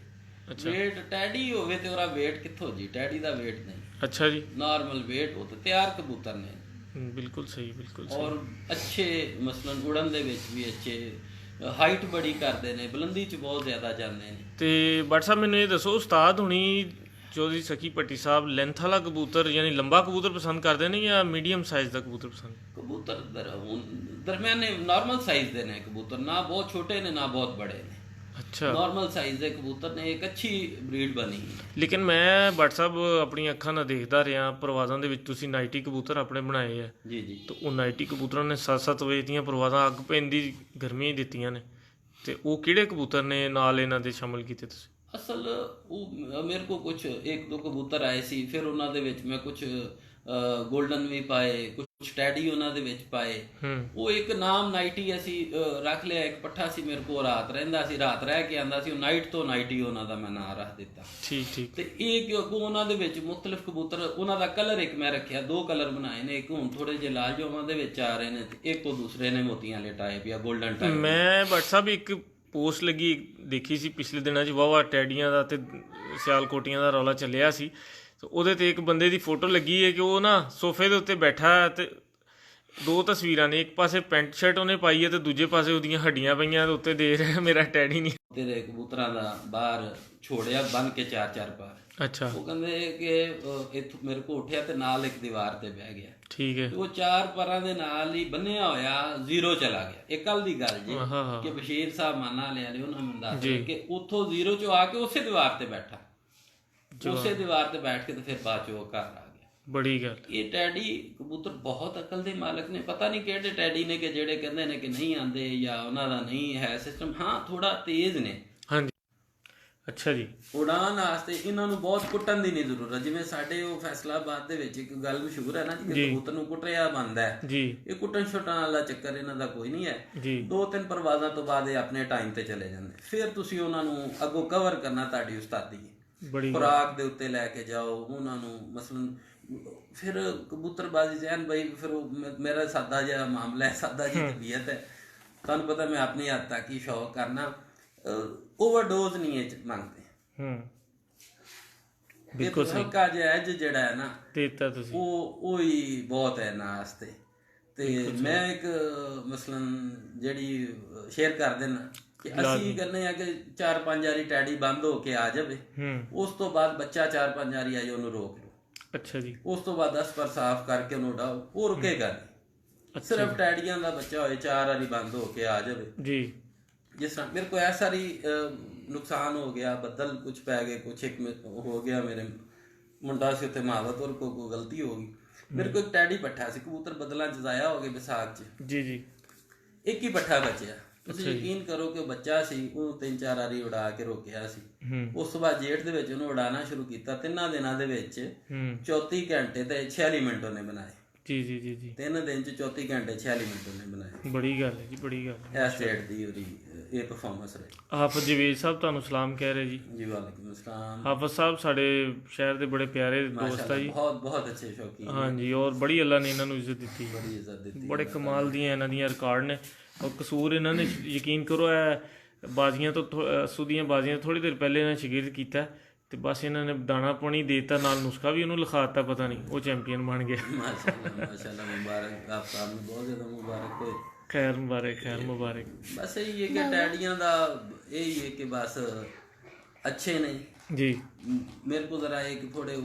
ਅੱਛਾ, weight ਟੈਡੀ ਹੋਵੇ ਤੇ ਉਹਦਾ weight ਕਿੱਥੋਂ ਜੀ, ਟੈਡੀ ਦਾ weight ਨਹੀਂ। ਅੱਛਾ ਜੀ, ਨਾਰਮਲ weight, ਉਹ ਤੇ ਤਿਆਰ ਕਬੂਤਰ ਨੇ। ਬਿਲਕੁਲ ਸਹੀ, ਬਿਲਕੁਲ ਸਹੀ। ਔਰ ਅੱਛੇ ਮਸਲਨ ਉੜਨ ਦੇ ਵਿੱਚ ਵੀ ਅੱਛੇ, ਹਾਈਟ ਬੜੀ ਕਰਦੇ ਨੇ, ਬੁਲੰਦੀ 'ਚ ਬਹੁਤ ਜ਼ਿਆਦਾ ਜਾਂਦੇ ਨੇ। ਤੇ ਬਟ ਸਾਹਿਬ ਮੈਨੂੰ ਇਹ ਦੱਸੋ, ਉਸਤਾਦ ਹੁਣੀ ਚੌਧਰੀ ਸਖੀ ਭੱਟੀ ਸਾਹਿਬ ਲੈਂਥ ਵਾਲਾ ਕਬੂਤਰ ਯਾਨੀ ਲੰਬਾ ਕਬੂਤਰ ਪਸੰਦ ਕਰਦੇ ਨੇ ਜਾਂ ਮੀਡੀਅਮ ਸਾਈਜ਼ ਦਾ ਕਬੂਤਰ ਪਸੰਦ? ਕਬੂਤਰ ਦਰਮਿਆਨੇ ਨਾਰਮਲ ਸਾਈਜ਼ ਦੇ ਨੇ ਕਬੂਤਰ, ਨਾ ਬਹੁਤ ਛੋਟੇ ਨੇ ਨਾ ਬਹੁਤ ਬੜੇ ਨੇ। ਅੱਛਾ, ਨਾਰਮਲ ਸਾਈਜ਼ ਦੇ ਕਬੂਤਰ ਨੇ, ਇੱਕ ਅੱਛੀ ਬਰੀਡ ਬਣੀ। ਲੇਕਿਨ ਮੈਂ ਬਟ ਸਾਹਿਬ ਆਪਣੀਆਂ ਅੱਖਾਂ ਨਾਲ ਦੇਖਦਾ ਰਿਹਾ, ਪਰਵਾਜ਼ਾਂ ਦੇ ਵਿੱਚ ਤੁਸੀਂ ਨਾਈਟੀ ਕਬੂਤਰ ਆਪਣੇ ਬਣਾਏ ਆ ਜੀ ਜੀ, ਤੇ ਉਹ ਨਾਈਟੀ ਕਬੂਤਰਾਂ ਨੇ 7-7 ਵਜੇ ਦੀਆਂ ਪਰਵਾਜ਼ਾਂ ਅੱਗ ਪੈਂਦੀ ਗਰਮੀਆਂ ਹੀ ਦਿੱਤੀਆਂ ਨੇ। ਤੇ ਉਹ ਕਿਹੜੇ ਕਬੂਤਰ ਨੇ ਨਾਲ ਇਹਨਾਂ ਦੇ ਸ਼ਾਮਲ ਕੀਤੇ ਤੁਸੀਂ? ਅਸਲ ਉਹ ਮੇਰੇ ਕੋਲ ਕੁਛ 1-2 ਕਬੂਤਰ ਆਏ ਸੀ, ਫਿਰ ਉਹਨਾਂ ਦੇ ਵਿੱਚ ਮੈਂ ਕੁਛ ਗੋਲਡਨ ਵੀ ਪਾਏ, ਕੁਛ ਟੈਡੀ ਉਹਨਾਂ ਦੇ ਵਿੱਚ ਪਾਏ। ਉਹ ਇੱਕ ਨਾਮ ਨਾਈਟੀ ਅਸੀਂ ਰੱਖ ਲਿਆ, ਇੱਕ ਪੱਠਾ ਸੀ ਮੇਰੇ ਕੋਲ, ਰਾਤ ਰਹਿੰਦਾ ਸੀ, ਰਾਤ ਰਹਿ ਕੇ ਆਂਦਾ ਸੀ, ਉਹ ਨਾਈਟ ਤੋਂ ਨਾਈਟੀ ਉਹਨਾਂ ਦਾ ਮੈਂ ਨਾਂ ਰੱਖ ਦਿੱਤਾ। ਠੀਕ ਠੀਕ। ਤੇ ਇਹ ਕਿਉਂਕਿ ਉਹਨਾਂ ਦੇ ਵਿੱਚ ਮੁਖਤਲਿਫ ਕਬੂਤਰ, ਉਹਨਾਂ ਦਾ ਕਲਰ ਇੱਕ ਮੈਂ ਰੱਖਿਆ, 2 ਕਲਰ ਬਣਾਏ ਨੇ, ਇੱਕ ਹੁਣ ਥੋੜੇ ਜਿਹੇ ਲਾਲ ਜੋਮਾਂ ਦੇ ਵਿੱਚ ਆ ਰਹੇ ਨੇ, ਤੇ ਇੱਕ ਉਹ ਦੂਸਰੇ ਨੇ ਮੋਤੀਆਂ ਵਾਲੇ ਟਾਈਪ ਜਾਂ ਗੋਲਡਨ ਟਾਈਪ। ਮੈਂ ਬਟ ਸਾਹਿਬ ਇੱਕ ਪੋਸਟ ਲੱਗੀ ਦੇਖੀ ਸੀ ਪਿਛਲੇ ਦਿਨਾਂ 'ਚ, ਵਾਹਵਾ ਟੈਡੀਆਂ ਦਾ ਤੇ ਸਿਆਲਕੋਟੀਆਂ ਦਾ ਰੌਲਾ ਚੱਲਿਆ ਸੀ, ਤੇ ਉਹਦੇ ਤੇ ਇੱਕ ਬੰਦੇ ਦੀ ਫੋਟੋ ਲੱਗੀ ਹੈ ਕਿ ਉਹ ਨਾ ਸੋਫੇ ਦੇ ਉੱਤੇ ਬੈਠਾ ਹੈ, ਤੇ 2 ਤਸਵੀਰਾਂ ਨੇ, ਇੱਕ ਪਾਸੇ ਪੈਂਟ ਸ਼ਰਟ ਉਹਨੇ ਪਾਈ ਹੈ ਤੇ ਦੂਜੇ ਪਾਸੇ ਉਹਦੀਆਂ ਹੱਡੀਆਂ ਪਈਆਂ, ਤੇ ਉੱਤੇ ਦੇ ਰਿਹਾ ਮੇਰਾ ਟੈਡੀ ਨਹੀਂ। ਤੇਰੇ ਕਬੂਤਰਾਂ ਦਾ ਬਾਹਰ ਛੋੜਿਆ ਬੰਨ ਕੇ 4-4 ਪਾਰ। ਅੱਛਾ। ਉਹ ਕਹਿੰਦੇ ਕਿ ਇੱਥੋਂ ਮੇਰੇ ਕੋਲ ਉੱਠਿਆ ਤੇ ਨਾਲ ਇੱਕ ਦੀਵਾਰ ਤੇ ਬਹਿ ਗਿਆ। ਠੀਕ ਹੈ। ਤੇ ਉਹ 4 ਪਰਾਂ ਦੇ ਨਾਲ ਹੀ ਬੰਨਿਆ ਹੋਇਆ 0 ਚਲਾ ਗਿਆ। ਇਹ ਕੱਲ ਦੀ ਗੱਲ ਜੀ ਕਿ ਬਸ਼ੀਰ ਸਾਹਿਬ ਮਾਨਾ ਲਿਆ ਨੇ ਉਹਨਾਂ ਮੈਨੂੰ ਦੱਸਿਆ ਕਿ ਉੱਥੋਂ 0 ਚੋਂ ਆ ਕੇ ਉਸੇ ਦੀਵਾਰ ਤੇ ਬੈਠਾ, ਉਸੇ ਦੀਵਾਰ ਤੇ ਬੈਠ ਕੇ ਤੇ ਫਿਰ ਬਾਅਦ ਚੋਂ ਘਰ ਆ ਗਿਆ। ਬੜੀ ਗੱਲ। ਇਹ ਟੈਡੀ ਕਬੂਤਰ ਬਹੁਤ ਅਕਲ ਦੇ ਮਾਲਕ ਨੇ। ਪਤਾ ਨਹੀਂ ਕਿਹੜੇ ਟੈਡੀ ਨੇ ਕਿ ਜਿਹੜੇ ਕਹਿੰਦੇ ਨੇ ਕਿ ਨਹੀਂ ਆਉਂਦੇ ਜਾਂ ਉਹਨਾਂ ਦਾ ਨਹੀਂ ਹੈ ਸਿਸਟਮ। ਹਾਂ ਥੋੜਾ ਤੇਜ਼ ਨੇ। ਹਾਂਜੀ। ਅੱਛਾ ਜੀ। ਉਡਾਨ ਵਾਸਤੇ ਇਹਨਾਂ ਨੂੰ ਬਹੁਤ ਕੁੱਟਣ ਦੀ ਨਹੀਂ ਜ਼ਰੂਰਤ। ਜਿਵੇਂ ਸਾਡੇ ਉਹ ਫੈਸਲਾਬਾਦ ਦੇ ਵਿੱਚ ਇੱਕ ਗੱਲ ਮਸ਼ਹੂਰ ਹੈ ਨਾ ਜੀ ਕਿ ਕਬੂਤਰ ਨੂੰ ਕੁੱਟਿਆ ਬਣਦਾ ਹੈ ਜੀ। ਇਹ ਕੁੱਟਣ ਛੁੱਟਣ ਵਾਲਾ ਚੱਕਰ ਇਹਨਾਂ ਦਾ ਕੋਈ ਨਹੀਂ ਹੈ ਜੀ। 2-3 ਪਰਵਾਜ਼ਾਂ ਤੋਂ ਬਾਅਦ ਇਹ ਆਪਣੇ ਟਾਈਮ ਤੇ ਚਲੇ ਜਾਂਦੇ। ਫਿਰ ਤੁਸੀਂ ਉਹਨਾਂ ਨੂੰ ਅੱਗੋਂ ਕਵਰ ਕਰਨਾ ਤੁਹਾਡੀ ਉਸਤਾਦੀ ਹੈ। ਖੁਰਾਕ ਦੇ ਉੱਤੇ ਲੈ ਕੇ ਜਾਓ ਉਹਨਾਂ ਨੂੰ। ਮਸਲਨ ਫਿਰ ਕਬੂਤਰਬਾਜ਼ੀ ਜ਼ਹਿਨ ਬਾਈ ਫਿਰ ਮੇਰਾ ਸਾਦਾ ਜਿਹਾ ਮਾਮਲਾ ਹੈ, ਸਾਦਾ ਜਿਹੀ ਤਬੀਅਤ ਹੈ। ਤੁਹਾਨੂੰ ਪਤਾ ਮੈਂ ਆਪਣੀ ਹੱਦ ਤੱਕ ਹੀ ਸ਼ੌਕ ਕਰਨਾ। ਓਵਰਡੋਜ਼ ਨਹੀਂ ਇਹ ਮੰਗਦੇ। ਬਿਲਕੁਲ ਹਲਕਾ ਜਿਹਾ ਐਜ ਜਿਹੜਾ ਹੈ ਨਾ ਦੇਤਾ ਤੁਸੀਂ ਉਹ ਹੀ ਬਹੁਤ ਹੈ ਇਹਨਾਂ ਵਾਸਤੇ। ਤੇ ਮੈਂ ਇੱਕ ਮਸਲਨ ਜਿਹੜੀ ਸ਼ੇਅਰ ਕਰ ਦੇਣਾ ਕਿ ਅਸੀਂ ਕਹਿੰਦੇ ਆ ਕਿ 4-5 ਵਾਰੀ ਟੈਡੀ ਬੰਦ ਹੋ ਕੇ ਆ ਜਾਵੇ, ਉਸ ਤੋਂ ਬਾਅਦ ਬੱਚਾ 4-5 ਵਾਰੀ ਆਏ ਉਹਨੂੰ ਰੋਕ ਲਓ। ਅੱਛਾ ਜੀ। ਉਸ ਤੋਂ ਬਾਅਦ 10 ਪਰ ਸਾਫ਼ ਕਰਕੇ ਉਹਨੂੰ ਉਡਾਓ, ਉਹ ਰੁਕੇਗਾ ਨਹੀਂ। ਸਿਰਫ ਟੈਡੀਆਂ ਦਾ ਬੱਚਾ ਹੋਏ 4 ਵਾਰੀ ਬੰਦ ਹੋ ਕੇ ਆ ਜਾਵੇ ਜੀ। ਜਿਸ ਤਰ੍ਹਾਂ ਮੇਰੇ ਕੋਲ ਐਸਾ ਹੀ ਨੁਕਸਾਨ ਹੋ ਗਿਆ, ਬੱਦਲ ਕੁਛ ਪੈ ਗਏ, ਕੁਛ ਇੱਕ ਹੋ ਗਿਆ। ਮੇਰੇ ਮੁੰਡਾ ਸੀ ਉੱਥੇ ਮਾਵਤ ਔਰ ਕੋਈ ਗਲਤੀ ਹੋ ਗਈ। ਮੇਰੇ ਕੋਲ ਇੱਕ ਟੈਡੀ ਪੱਠਾ ਸੀ, ਕਬੂਤਰ ਬੱਦਲਾਂ 'ਚ ਜ਼ਾਇਆ ਹੋ ਗਏ ਵਿਸਾਖ 'ਚ ਜੀ ਜੀ। ਇੱਕ ਹੀ ਪੱਠਾ ਬਚਿਆ। ਤੁਸੀਂ ਯਕੀਨ ਕਰੋ ਕਿ ਉਹ ਬੱਚਾ ਸੀ, ਉਹ 3-4 ਵਾਰੀ ਉਡਾ ਕੇ ਰੋਕਿਆ ਸੀ। ਉਸ ਤੋਂ ਬਾਅਦ ਜੇਠ ਦੇ ਵਿੱਚ ਉਹਨੂੰ ਉਡਾਉਣਾ ਸ਼ੁਰੂ ਕੀਤਾ। 3 ਦਿਨਾਂ ਦੇ ਵਿੱਚ 34 ਘੰਟੇ ਤੇ 46 ਮਿੰਟ ਉਹਨੇ ਬਣਾਏ ਜੀ ਜੀ ਜੀ ਜੀ। 3 ਦਿਨ 'ਚ 34 ਘੰਟੇ 46 ਮਿੰਟ ਉਹਨੇ ਬਣਾਏ। ਬੜੀ ਗੱਲ ਹੈ ਜੀ, ਬੜੀ ਗੱਲ ਹੈ। ਇਹ ਸਟੇਟ ਦੀ ਉਹਦੀ ਇਹ ਪਰਫਾਰਮੈਂਸ ਰਹੀ। ਹਾਫਿਜ਼ ਜਵੇਦ ਸਾਹਿਬ ਤੁਹਾਨੂੰ ਸਲਾਮ ਕਹਿ ਰਹੇ ਜੀ। ਜੀ ਵਾਲੇਕੁਮ ਅਸਲਾਮ। ਹਾਫਿਜ਼ ਸਾਹਿਬ ਸਾਡੇ ਸ਼ਹਿਰ ਦੇ ਬੜੇ ਪਿਆਰੇ ਦੋਸਤ ਆ ਜੀ। ਬਹੁਤ ਬਹੁਤ ਅੱਛੇ ਸ਼ੌਕੀ। ਹਾਂਜੀ ਔਰ ਬੜੀ ਅੱਲਾ ਨੇ ਇਹਨਾਂ ਨੂੰ ਇੱਜ਼ਤ ਦਿੱਤੀ, ਬੜੀ ਇੱਜ਼ਤ ਦਿੱਤੀ। ਬੜੇ ਕਮਾਲ ਦੀਆਂ ਇਹਨਾਂ ਦੀਆਂ ਰਿਕਾਰਡ ਨੇ। ਔਰ ਕਸੂਰ ਇਹਨਾਂ ਨੇ ਯਕੀਨ ਕਰੋ ਇਹ ਬਾਜ਼ੀਆਂ ਤੋਂ ਅਸੂ ਬਾਜ਼ੀਆਂ ਥੋੜ੍ਹੀ ਦੇਰ ਪਹਿਲੇ ਇਹਨਾਂ ਸ਼ਾਗਿਰਦ ਕੀਤਾ ਤੇ ਬਸ ਇਹਨਾਂ ਨੇ ਦਾਣਾ ਪਾਣੀ ਦੇ ਦਿੱਤਾ, ਨਾਲ ਨੁਸਖਾ ਵੀ ਉਹਨੂੰ ਲਿਖਾਤਾ, ਪਤਾ ਨਹੀਂ ਉਹ ਚੈਂਪੀਅਨ ਬਣ ਗਿਆ। ਮਾਸ਼ਾਅੱਲਾ ਮਾਸ਼ਾਅੱਲਾ, ਮੁਬਾਰਕ ਆਪ ਸਾਹਿਬ ਨੂੰ, ਬਹੁਤ ਜ਼ਿਆਦਾ ਮੁਬਾਰਕ ਹੋਏ। ਖੈਰ ਮੁਬਾਰਕ, ਖੈਰ ਮੁਬਾਰਕ। ਬਸ ਇਹੀ ਹੈ ਕਿ ਟੈਡੀਆਂ ਦਾ ਇਹੀ ਹੈ ਕਿ ਬਸ ਅੱਛੇ ਨੇ ਜੀ। ਮੇਰੇ ਕੋਲ ਜ਼ਰਾ ਇੱਕ ਥੋੜੇ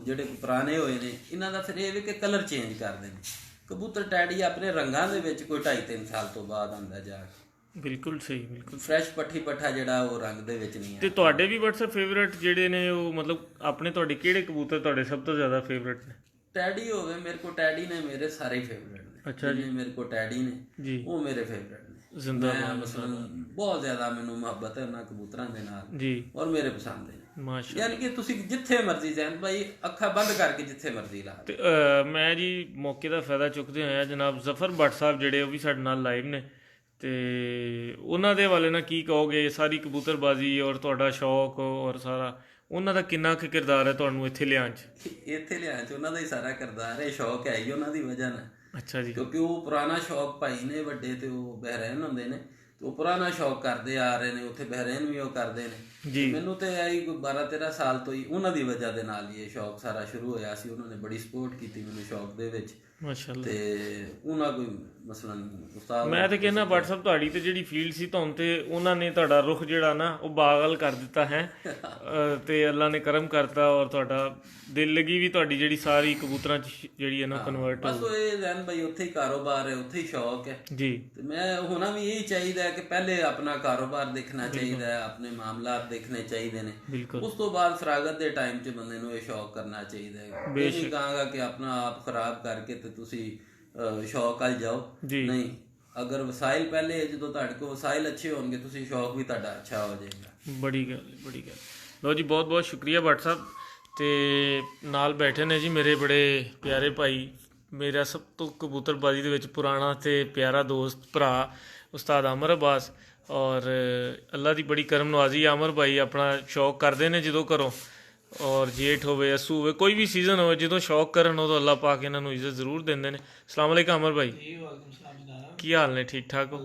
ਜਿਹੜੇ ਪੁਰਾਣੇ ਹੋਏ ਨੇ ਇਹਨਾਂ ਦਾ ਫਿਰ ਇਹ ਵੀ ਕਿ ਕਲਰ ਚੇਂਜ ਕਰਦੇ ਨੇ। ਕਬੂਤਰ ਟੈਡੀ ਆਪਣੇ ਰੰਗਾਂ ਦੇ ਵਿੱਚ ਕੋਈ 2.5-3 ਸਾਲ ਤੋਂ ਬਾਅਦ ਆਉਂਦਾ ਜਾ ਕੇ। ਬਿਲਕੁਲ ਸਹੀ, ਬਿਲਕੁਲ ਫਰੈਸ਼ ਪੱਠੀ ਪੱਠਾ ਜਿਹੜਾ ਉਹ ਰੰਗ ਦੇ ਵਿੱਚ ਨਹੀਂ ਹੈ। ਤੇ ਤੁਹਾਡੇ ਵੀ WhatsApp ਫੇਵਰੇਟ ਜਿਹੜੇ ਨੇ ਉਹ ਮਤਲਬ ਆਪਣੇ ਤੁਹਾਡੇ ਕਿਹੜੇ ਕਬੂਤਰ ਤੁਹਾਡੇ ਸਭ ਤੋਂ ਜ਼ਿਆਦਾ ਫੇਵਰੇਟ ਨੇ? ਟੈਡੀ ਹੋਵੇ ਮੇਰੇ ਕੋਲ, ਟੈਡੀ ਨੇ ਮੇਰੇ ਸਾਰੇ ਫੇਵਰੇਟ ਨੇ। ਅੱਛਾ ਜੀ। ਮੇਰੇ ਕੋਲ ਟੈਡੀ ਨੇ ਜੀ, ਉਹ ਮੇਰੇ ਫੇਵਰੇਟ ਨੇ। ਜ਼ਿੰਦਾਬਾਦ। ਮਸਲਨ ਬਹੁਤ ਜ਼ਿਆਦਾ ਮੈਨੂੰ ਮੁਹੱਬਤ ਹੈ ਉਹਨਾਂ ਕਬੂਤਰਾਂ ਦੇ ਨਾਲ ਜੀ, ਔਰ ਮੇਰੇ ਪਸੰਦ ਨੇ। ਮਾਸ਼ਾਅੱਲਾ। ਯਾਨੀ ਕਿ ਤੁਸੀਂ ਜਿੱਥੇ ਮਰਜ਼ੀ ਜਾਣ ਭਾਈ, ਅੱਖਾਂ ਬੰਦ ਕਰਕੇ ਜਿੱਥੇ ਮਰਜ਼ੀ ਲਾ। ਤੇ ਮੈਂ ਜੀ ਮੌਕੇ ਦਾ ਫਾਇਦਾ ਚੁੱਕਦੇ ਹੋਇਆ ਜਨਾਬ ਜ਼ਫਰ ਭੱਟ ਸਾਹਿਬ ਜਿਹੜੇ ਉਹ ਵੀ ਸਾਡੇ ਨਾਲ ਲਾਈਵ ਨੇ, ਤੇ ਉਹਨਾਂ ਦੇ ਹਵਾਲੇ ਨਾਲ ਕੀ ਕਹੋਗੇ? ਸਾਰੀ ਕਬੂਤਰਬਾਜ਼ੀ ਔਰ ਤੁਹਾਡਾ ਸ਼ੌਕ ਔਰ ਸਾਰਾ ਉਹਨਾਂ ਦਾ ਕਿੰਨਾ ਕੁ ਕਿਰਦਾਰ ਹੈ ਤੁਹਾਨੂੰ ਇੱਥੇ ਲਿਆਉਣ 'ਚ? ਇੱਥੇ ਲਿਆਉਣ 'ਚ ਉਹਨਾਂ ਦਾ ਹੀ ਸਾਰਾ ਕਿਰਦਾਰ ਹੈ। ਸ਼ੌਕ ਹੈ ਹੀ ਉਹਨਾਂ ਦੀ ਵਜ੍ਹਾ ਨਾਲ। ਅੱਛਾ ਜੀ। ਕਿਉਂਕਿ ਉਹ ਪੁਰਾਣਾ ਸ਼ੌਕ ਭਾਈ ਨੇ ਵੱਡੇ, ਤੇ ਉਹ ਬਹਿਰੈਨ ਹੁੰਦੇ ਨੇ, ਤੇ ਉਹ ਪੁਰਾਣਾ ਸ਼ੌਕ ਕਰਦੇ ਆ ਰਹੇ ਨੇ। ਉੱਥੇ ਬਹਿਰੈਨ ਵੀ ਉਹ ਕਰਦੇ ਨੇ ਜੀ। ਮੈਨੂੰ ਤੇ ਆਈ ਕੋਈ 12-13 ਸਾਲ ਤੋਂ ਹੀ ਉਹਨਾਂ ਦੀ ਵਜ੍ਹਾ ਦੇ ਨਾਲ ਹੀ ਇਹ ਸ਼ੌਕ ਸਾਰਾ ਸ਼ੁਰੂ ਹੋਇਆ ਸੀ। ਉਹਨਾਂ ਨੇ ਬੜੀ ਸਪੋਰਟ ਕੀਤੀ ਮੈਨੂੰ ਸ਼ੌਕ ਦੇ ਵਿੱਚ। ਮਾਸ਼ਾਅੱਲਾ। ਤੇ ਉਹਨਾਂ ਕੋਈ ਮਸਲਨ ਉਸਤਾਦ, ਮੈਂ ਤੇ ਕਹਿੰਦਾ ਭੱਟ ਸਾਹਿਬ ਤੁਹਾਡੀ ਤੇ ਜਿਹੜੀ ਫੀਲਡ ਸੀ ਤੁਹਾਨੂੰ ਤੇ ਉਹਨਾਂ ਨੇ ਤੁਹਾਡਾ ਰੁਖ ਜਿਹੜਾ ਨਾ ਉਹ ਬਾਗਲ ਕਰ ਦਿੱਤਾ ਹੈ ਤੇ ਅੱਲਾ ਨੇ ਕਰਮ ਕਰਤਾ ਔਰ ਤੁਹਾਡਾ ਦਿਲ ਲੱਗੀ ਵੀ ਤੁਹਾਡੀ ਜਿਹੜੀ ਸਾਰੀ ਕਬੂਤਰਾਂ 'ਚ ਜਿਹੜੀ ਹੈ ਨਾ ਕਨਵਰਟ ਹੋ ਗਈ। ਬਸ ਇਹ ਰਹਿਣ ਭਾਈ ਉੱਥੇ ਹੀ ਕਾਰੋਬਾਰ ਹੈ, ਉੱਥੇ ਹੀ ਸ਼ੌਕ ਹੈ ਜੀ। ਤੇ ਮੈਂ ਹੋਣਾ ਵੀ ਇਹੀ ਚਾਹੀਦਾ ਕਿ ਪਹਿਲੇ ਆਪਣਾ ਕਾਰੋਬਾਰ ਦੇਖਣਾ ਚਾਹੀਦਾ ਹੈ, ਆਪਣੇ ਮਾਮਲਾਤ ਦੇਖਣੇ ਚਾਹੀਦੇ ਨੇ। ਉਸ ਤੋਂ ਬਾਅਦ ਫਰਾਗਤ ਦੇ ਟਾਈਮ 'ਚ ਬੰਦੇ ਨੂੰ ਇਹ ਸ਼ੌਕ ਕਰਨਾ ਚਾਹੀਦਾ ਹੈ। ਇਹ ਨਹੀਂ ਕਹਾਂਗਾ ਕਿ ਆਪਣਾ ਆਪ ਖਰਾਬ ਕਰਕੇ ਤੇ ਤੁਸੀਂ ਸ਼ੌਕ ਵੱਲ ਜਾਓ, ਨਹੀਂ। ਅਗਰ ਵਸਾਇਲ ਪਹਿਲੇ, ਜਦੋਂ ਤੁਹਾਡੇ ਕੋਲ ਵਸਾਇਲ ਅੱਛੇ ਹੋਣਗੇ ਤੁਸੀਂ ਸ਼ੌਕ ਵੀ ਤੁਹਾਡਾ ਅੱਛਾ ਹੋ ਜਾਏਗਾ। ਬੜੀ ਗੱਲ, ਬੜੀ ਗੱਲ। ਲਓ ਜੀ, ਬਹੁਤ ਬਹੁਤ ਸ਼ੁਕਰੀਆ ਭੱਟ ਸਾਹਿਬ। ਤੇ ਨਾਲ ਬੈਠੇ ਨੇ ਜੀ ਮੇਰੇ ਬੜੇ ਪਿਆਰੇ ਭਾਈ, ਮੇਰਾ ਸਭ ਤੋਂ ਕਬੂਤਰਬਾਜ਼ੀ ਦੇ ਵਿੱਚ ਪੁਰਾਣਾ ਤੇ ਪਿਆਰਾ ਦੋਸਤ ਭਰਾ ਉਸਤਾਦ ਆਮਰ ਅਬਾਸ। ਔਰ ਅੱਲਾ ਦੀ ਬੜੀ ਕਰਮ ਨਵਾਜ਼ੀ, ਆਮਰ ਭਾਈ ਆਪਣਾ ਸ਼ੌਕ ਕਰਦੇ ਨੇ ਜਦੋਂ ਘਰੋਂ। ਔਰ ਜੇਠ ਹੋਵੇ, ਅਸੂ ਹੋਵੇ, ਕੋਈ ਵੀ ਸੀਜ਼ਨ ਹੋਵੇ, ਜਦੋਂ ਸ਼ੌਕ ਕਰਨ ਉਦੋਂ ਅੱਲਾ ਪਾਕ ਇਹਨਾਂ ਨੂੰ ਇੱਜ਼ਤ ਜ਼ਰੂਰ ਦਿੰਦੇ ਨੇ। ਅਸਲਾਮ ਅਲੈਕੁਮ ਆਮਰ ਭਾਈ, ਕੀ ਹਾਲ ਨੇ? ਠੀਕ ਠਾਕ ਹੋ?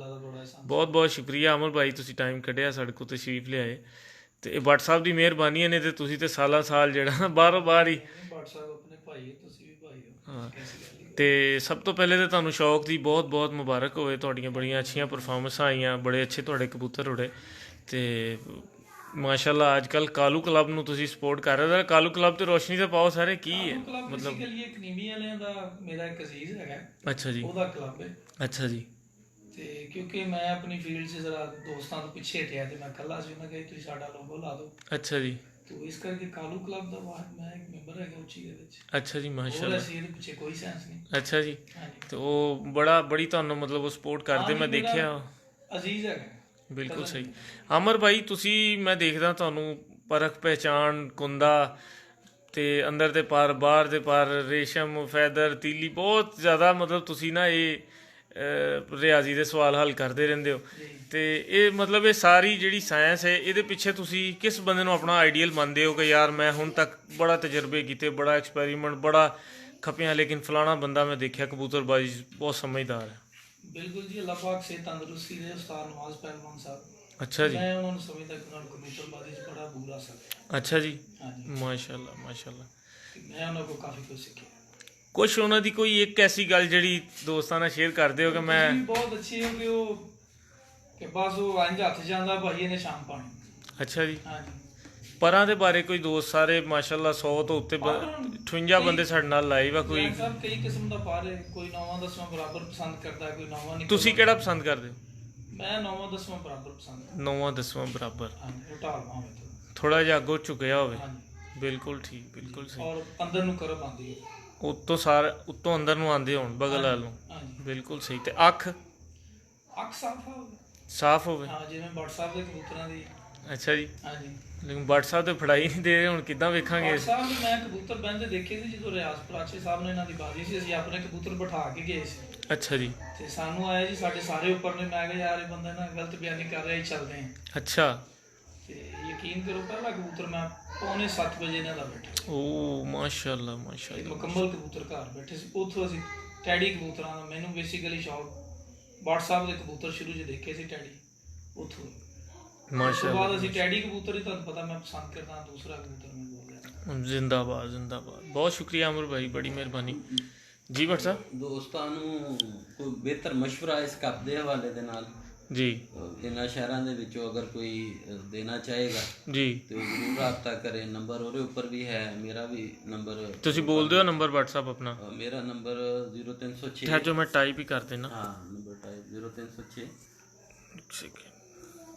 ਬਹੁਤ ਬਹੁਤ ਸ਼ੁਕਰੀਆ ਆਮਰ ਭਾਈ, ਤੁਸੀਂ ਟਾਈਮ ਕੱਢਿਆ ਸਾਡੇ ਕੋਲ ਤਸ਼ਰੀਫ ਲਿਆਏ। ਤੇ ਇਹ ਭੱਟ ਸਾਹਿਬ ਦੀ ਮਿਹਰਬਾਨੀ ਨੇ, ਤੇ ਤੁਸੀਂ ਤੇ ਸਾਲਾਂ ਸਾਲ ਜਿਹੜਾ ਬਾਹਰੋਂ ਬਾਹਰ ਹੀ। ਹਾਂ, ਤੇ ਸਭ ਤੋਂ ਪਹਿਲੇ ਤਾਂ ਤੁਹਾਨੂੰ ਸ਼ੌਕ ਦੀ ਬਹੁਤ ਬਹੁਤ ਮੁਬਾਰਕ ਹੋਵੇ। ਤੁਹਾਡੀਆਂ ਬੜੀਆਂ ਅੱਛੀਆਂ ਪਰਫਾਰਮੈਂਸਾਂ ਆਈਆਂ, ਬੜੇ ਅੱਛੇ ਤੁਹਾਡੇ ਕਬੂਤਰ ਉੜੇ। ਤੇ ਮਾਸ਼ਾਅੱਲਾ ਅੱਜ ਕੱਲ ਕਾਲੂ ਕਲੱਬ ਨੂੰ ਤੁਸੀਂ ਸਪੋਰਟ ਕਰ ਰਹੇ ਹੋ। ਕਾਲੂ ਕਲੱਬ ਤੇ ਰੋਸ਼ਨੀ ਤੇ ਪਾਓ ਸਾਰੇ ਕੀ ਹੈ ਮਤਲਬ ਬੇਸਿਕਲੀ ਇੱਕ ਨੀਵੀਂ ਵਾਲਿਆਂ ਦਾ ਮੇਰਾ ਇੱਕ ਅਜ਼ੀਜ਼ ਹੈਗਾ। ਅੱਛਾ ਜੀ। ਉਹਦਾ ਕਲੱਬ ਹੈ। ਅੱਛਾ ਜੀ। ਤੇ ਕਿਉਂਕਿ ਮੈਂ ਆਪਣੀ ਫੀਲਡ 'ਚ ਜ਼ਰਾ ਦੋਸਤਾਂ ਤੋਂ ਪਿੱਛੇ ਹਟਿਆ ਤੇ ਮੈਂ ਇਕੱਲਾ ਸੀ, ਉਹਨਾਂ ਕਹੇ ਤੁਸੀਂ ਸਾਡਾ ਲੋਗੋ ਲਾ ਦਿਓ। ਅੱਛਾ ਜੀ। ਤੇ ਇਸ ਕਰਕੇ ਕਾਲੂ ਕਲੱਬ ਦਾ ਮੈਂ ਇੱਕ ਮੈਂਬਰ ਹੈਗਾ ਉੱਚੀ ਦੇ ਵਿੱਚ। ਅੱਛਾ ਜੀ ਮਾਸ਼ਾਅੱਲਾ। ਅਸੀਂ ਇਹਦੇ ਪਿੱਛੇ ਕੋਈ ਸੈਂਸ ਨਹੀਂ। ਅੱਛਾ ਜੀ। ਹਾਂਜੀ। ਤੇ ਉਹ ਬੜੀ ਤੁਹਾਨੂੰ ਮਤਲਬ ਉਹ ਸਪੋਰਟ ਕਰਦੇ, ਮੈਂ ਦੇਖਿਆ। ਅਜ਼ੀਜ਼ ਹੈਗਾ। ਬਿਲਕੁਲ ਸਹੀ। ਅਮਰ ਭਾਈ ਤੁਸੀਂ, ਮੈਂ ਦੇਖਦਾ ਤੁਹਾਨੂੰ ਪਰਖ ਪਹਿਚਾਣ ਕੁੰਦਾ ਤੇ ਅੰਦਰ ਦੇ ਪਰ ਬਾਹਰ ਦੇ ਪਰ ਰੇਸ਼ਮ ਫੈਦਰ ਤੀਲੀ ਬਹੁਤ ਜ਼ਿਆਦਾ ਮਤਲਬ ਤੁਸੀਂ ਨਾ ਇਹ ਰਿਆਜ਼ੀ ਦੇ ਸਵਾਲ ਹੱਲ ਕਰਦੇ ਰਹਿੰਦੇ ਹੋ। ਤੇ ਇਹ ਮਤਲਬ ਇਹ ਸਾਰੀ ਜਿਹੜੀ ਸਾਇੰਸ ਹੈ ਇਹਦੇ ਪਿੱਛੇ ਤੁਸੀਂ ਕਿਸ ਬੰਦੇ ਨੂੰ ਆਪਣਾ ਆਈਡੀਅਲ ਮੰਨਦੇ ਹੋ ਕਿ ਯਾਰ ਮੈਂ ਹੁਣ ਤੱਕ ਬੜਾ ਤਜਰਬੇ ਕੀਤੇ, ਬੜਾ ਐਕਸਪੈਰੀਮੈਂਟ, ਬੜਾ ਖਪਿਆ, ਲੇਕਿਨ ਫਲਾਣਾ ਬੰਦਾ ਮੈਂ ਦੇਖਿਆ ਕਬੂਤਰਬਾਜ਼ੀ ਬਹੁਤ ਸਮਝਦਾਰ ਹੈ। ਬਿਲਕੁਲ ਜੀ, ਅੱਲਾਹ ਪਾਕ ਸੇ ਤੰਦਰੁਸਤੀ ਦੇ ਉਸਤਾਦ ਨਵਾਜ਼ ਪਹਿਲਵਾਨ ਸਾਹਿਬ। ਅੱਛਾ ਜੀ। ਮੈਂ ਉਹਨਾਂ ਨੂੰ ਸਮਝਦਾ ਕਿ ਉਹਨਾਂ ਨੂੰ ਕਬੂਤਰਬਾਜ਼ੀ 'ਚ ਬੜਾ ਬੂਰਾ ਸਕਦਾ। ਅੱਛਾ ਜੀ। ਹਾਂਜੀ ਮਾਸ਼ਾਅੱਲਾ ਮਾਸ਼ਾਅੱਲਾ। ਮੈਂ ਉਹਨਾਂ ਕੋਲ ਕਾਫੀ ਕੁਝ ਸਿੱਖਿਆ। ਕੁਛ ਉਹਨਾਂ ਦੀ ਕੋਈ ਇੱਕ ਐਸੀ ਗੱਲ ਜਿਹੜੀ ਦੋਸਤਾਂ ਨਾਲ ਸ਼ੇਅਰ ਕਰਦੇ ਹੋ ਕਿ ਮੈਂ ਬਹੁਤ ਅੱਛੀ ਹੈ ਕਿ ਬਸ ਉਹ ਇੰਜ ਹੱਥ ਜਾਂਦਾ ਭਾਈ ਇਹਨੇ ਸ਼ਾਮ ਪਾਣੀ। ਅੱਛਾ ਜੀ। ਹਾਂਜੀ। ਪਰਾਂ ਦੇ ਬਾਰੇ ਕੋਈ ਦੋਸਤ ਸਾਰੇ ਮਾਸ਼ਾਅੱਲਾ 100 ਤੋਂ ਉੱਤੇ 58 ਬੰਦੇ ਸਾਡੇ ਨਾਲ ਲਾਈਵ ਆ। ਕੋਈ ਸਭ ਕਈ ਕਿਸਮ ਦਾ ਪਾ ਰਿਹਾ, ਕੋਈ 9ਵਾਂ-10ਵਾਂ ਬਰਾਬਰ ਪਸੰਦ ਕਰਦਾ, ਕੋਈ 9ਵਾਂ ਨਹੀਂ। ਤੁਸੀਂ ਕਿਹੜਾ ਪਸੰਦ ਕਰਦੇ ਹੋ? ਮੈਂ 9ਵਾਂ-10ਵਾਂ ਬਰਾਬਰ ਪਸੰਦ। 9ਵਾਂ-10ਵਾਂ ਬਰਾਬਰ। ਹਾਂਜੀ, ਢਾਲਵਾਂ ਹੋਵੇ ਥੋੜਾ ਜਿਹਾ ਅੱਗੋਂ ਝੁਕਿਆ ਹੋਵੇ। ਹਾਂਜੀ ਬਿਲਕੁਲ ਠੀਕ, ਬਿਲਕੁਲ ਸਹੀ। ਔਰ ਅੰਦਰ ਨੂੰ ਕਰਬ ਆਉਂਦੀ ਹੈ, ਉੱਤੋਂ ਅੰਦਰ ਨੂੰ ਆਉਂਦੇ ਹੋਣ ਬਗਲ ਵੱਲ ਨੂੰ। ਹਾਂਜੀ ਬਿਲਕੁਲ ਸਹੀ। ਤੇ ਅੱਖ ਸਾਫ਼ ਹੋਵੇ। ਸਾਫ਼ ਹੋਵੇ। ਹਾਂ, ਜਿਵੇਂ WhatsApp ਦੇ ਕਬੂਤਰਾਂ ਦੀ। ਅੱਛਾ ਜੀ। ਹਾਂਜੀ। ਲੇਕਿਨ WhatsApp ਤੇ ਫੜਾਈ ਨਹੀਂ ਦੇ ਰਹੇ, ਹੁਣ ਕਿੱਦਾਂ ਵੇਖਾਂਗੇ? WhatsApp ਦੇ ਮੈਂ ਕਬੂਤਰ ਬੰਦੇ ਦੇਖੇ ਸੀ ਜਦੋਂ ਰਿਆਜ਼ ਪਲਾਚੇ ਸਾਹਿਬ ਨੇ ਇਹਨਾਂ ਦੀ ਬਾਜ਼ੀ ਸੀ, ਅਸੀਂ ਆਪਣੇ ਕਬੂਤਰ ਬਿਠਾ ਕੇ ਗਏ ਸੀ। ਅੱਛਾ ਜੀ। ਤੇ ਸਾਨੂੰ ਆਇਆ ਜੀ ਸਾਡੇ ਸਾਰੇ ਉੱਪਰ ਨੇ, ਮੈਂ ਕਿਹਾ ਯਾਰ ਇਹ ਬੰਦਾ ਨਾ ਗਲਤ ਬਿਆਨੀ ਕਰ ਰਿਹਾ, ਹੀ ਚੱਲਦੇ ਆ। ਅੱਛਾ। ਤੇ ਯਕੀਨ ਕਰੋ ਪਹਿਲਾ ਕਬੂਤਰ ਮੈਂ 6:45 ਵਜੇ ਇਹਨਾਂ ਦਾ ਬੈਠਾ। ਓ ਮਾਸ਼ਾਅੱਲਾ ਮਾਸ਼ਾਅੱਲਾ। ਮੁਕੰਮਲ ਕਬੂਤਰ ਘਰ ਬੈਠੇ ਸੀ। ਉੱਥੋਂ ਅਸੀਂ ਟੈਡੀ ਕਬੂਤਰਾਂ ਦਾ, ਮੈਨੂੰ ਬੇਸਿਕਲੀ ਸ਼ੌਕ WhatsApp ਦੇ ਕਬੂਤਰ ਸ਼ੁਰੂ 'ਚ ਦੇਖੇ ਸੀ ਟੈਡੀ, ਉੱਥੋਂ ਮਾਸ਼ਾਅੱਲਾ। ਬਾਅਦ ਅਸੀਂ ਟੈਡੀ ਕਬੂਤਰ ਹੀ ਤੁਹਾਨੂੰ ਪਤਾ ਮੈਂ ਪਸੰਦ ਕਰਦਾ, ਦੂਸਰਾ ਕਬੂਤਰ ਮੈਂ ਬੋਲ ਰਿਹਾ। ਜ਼ਿੰਦਾਬਾਦ ਜ਼ਿੰਦਾਬਾਦ। ਬਹੁਤ ਸ਼ੁਕਰੀਆ ਅਮਰ ਭਾਈ, ਬੜੀ ਮਿਹਰਬਾਨੀ ਜੀ। ਭੱਟ ਸਾਹਿਬ ਦੋਸਤਾਂ ਨੂੰ ਕੋਈ ਬਿਹਤਰ ਮਸ਼ਵਰਾ ਇਸ ਕੱਪ ਦੇ ਹਵਾਲੇ ਦੇ ਨਾਲ ਜੀ ਇਹਨਾਂ ਸ਼ਹਿਰਾਂ ਦੇ ਵਿੱਚੋਂ ਅਗਰ ਕੋਈ ਦੇਣਾ ਚਾਹੇਗਾ ਜੀ ਤੇ ਉਹ ਜ਼ਰੂਰ ਰਾਬਤਾ ਕਰੇ। ਨੰਬਰ ਉਹਦੇ ਉੱਪਰ ਵੀ ਹੈ, ਮੇਰਾ ਵੀ ਨੰਬਰ ਤੁਸੀਂ ਬੋਲ ਦਿਓ ਨੰਬਰ WhatsApp ਆਪਣਾ। ਮੇਰਾ ਨੰਬਰ 0306 ਹੈ ਜੋ ਮੈਂ ਟਾਈਪ ਹੀ ਕਰ ਦੇਣਾ। हाँ नंबर टाइप 0306। ठीक है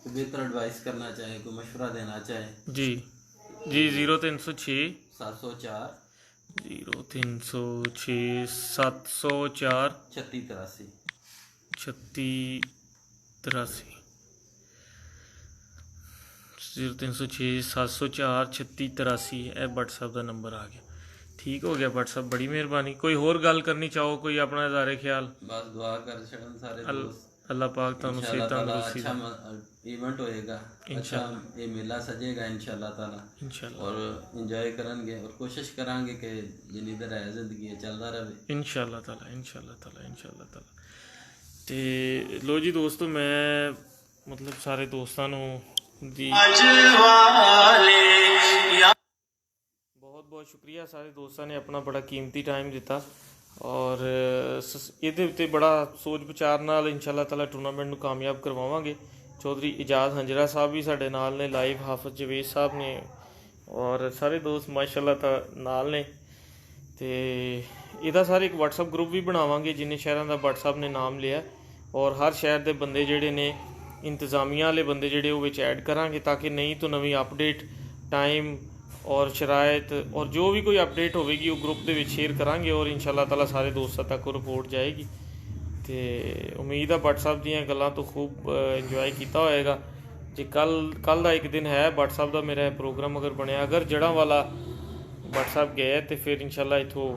कोई बेहतर एडवाइस करना चाहे, कोई मशवरा देना चाहे जी जी 0306 704 0306 704 3683 3683 0306 704 3683। ਇਹ WhatsApp ਦਾ ਨੰਬਰ ਆ ਗਿਆ। ਠੀਕ ਹੋ ਗਿਆ WhatsApp, ਬੜੀ ਮਿਹਰਬਾਨੀ। ਕੋਈ ਹੋਰ ਗੱਲ ਕਰਨੀ ਚਾਹੋ, ਕੋਈ ਆਪਣਾ ਇਜ਼ਾਰੇ ਖਿਆਲ? बस दुआ कर छड़न सारे दोस्त। अल्लाह पाक ਤੁਹਾਨੂੰ ਸਿਹਤ ਤੰਦਰੁਸਤੀ अच्छा इवेंट होएगा, अच्छा ये मेला सजेगा इंशाल्लाह ताला, इंशाल्लाह, और इंजॉय करेंगे और कोशिश करांगे कि जिन्नी देर है जिंदगी चलता रहे इंशाल्लाह ताला इंशाल्लाह ताला इंशाल्लाह ताला। ਤੇ ਲੋ ਜੀ ਦੋਸਤੋ, ਮੈਂ ਮਤਲਬ ਸਾਰੇ ਦੋਸਤਾਂ ਨੂੰ ਦੀ ਬਹੁਤ ਬਹੁਤ ਸ਼ੁਕਰੀਆ। ਸਾਰੇ ਦੋਸਤਾਂ ਨੇ ਆਪਣਾ ਬੜਾ ਕੀਮਤੀ ਟਾਈਮ ਦਿੱਤਾ ਔਰ ਇਹਦੇ ਉੱਤੇ ਬੜਾ ਸੋਚ ਵਿਚਾਰ ਨਾਲ ਇੰਸ਼ਾਅੱਲਾ ਤਾਲਾ ਟੂਰਨਾਮੈਂਟ ਨੂੰ ਕਾਮਯਾਬ ਕਰਵਾਵਾਂਗੇ। ਚੌਧਰੀ ਇਜਾਜ਼ ਹੰਜਰਾ ਸਾਹਿਬ ਵੀ ਸਾਡੇ ਨਾਲ ਨੇ ਲਾਈਵ, ਹਾਫਿਜ਼ ਜਵੇਦ ਸਾਹਿਬ ਨੇ ਔਰ ਸਾਰੇ ਦੋਸਤ ਮਾਸ਼ਾਅੱਲਾ ਤਾਂ ਨਾਲ ਨੇ। ਤੇ ਇਹਦਾ ਸਾਰੇ ਇੱਕ WhatsApp ਗਰੁੱਪ ਵੀ ਬਣਾਵਾਂਗੇ ਜਿੰਨੇ ਸ਼ਹਿਰਾਂ ਦਾ WhatsApp ਨੇ ਨਾਮ ਲਿਆ, ਔਰ ਹਰ ਸ਼ਹਿਰ ਦੇ ਬੰਦੇ ਜਿਹੜੇ ਨੇ ਇੰਤਜ਼ਾਮੀਆਂ ਵਾਲੇ ਬੰਦੇ ਜਿਹੜੇ ਉਹ ਵਿੱਚ ਐਡ ਕਰਾਂਗੇ ਤਾਂ ਕਿ ਨਈ ਤੋਂ ਨਵੀਂ ਅਪਡੇਟ ਟਾਈਮ ਔਰ ਸ਼ਰਾਇਤ ਔਰ ਜੋ ਵੀ ਕੋਈ ਅਪਡੇਟ ਹੋਵੇਗੀ ਉਹ ਗਰੁੱਪ ਦੇ ਵਿੱਚ ਸ਼ੇਅਰ ਕਰਾਂਗੇ ਔਰ ਇੰਸ਼ਾਅੱਲਾ ਤਾਲਾ ਸਾਰੇ ਦੋਸਤਾਂ ਤੱਕ ਉਹ ਰਿਪੋਰਟ ਜਾਏਗੀ। ਤੇ ਉਮੀਦ ਆ WhatsApp ਦੀਆਂ ਗੱਲਾਂ ਤੋਂ ਖੂਬ ਇੰਜੋਏ ਕੀਤਾ ਹੋਏਗਾ। ਜੇ ਕੱਲ ਦਾ ਇੱਕ ਦਿਨ ਹੈ WhatsApp ਦਾ ਮੇਰਾ ਪ੍ਰੋਗਰਾਮ ਅਗਰ ਬਣਿਆ, ਅਗਰ ਜੜ੍ਹਾਂ ਵਾਲਾ WhatsApp ਗਿਆ ਤੇ ਫਿਰ ਇੰਸ਼ਾਅੱਲਾ ਇੱਥੋਂ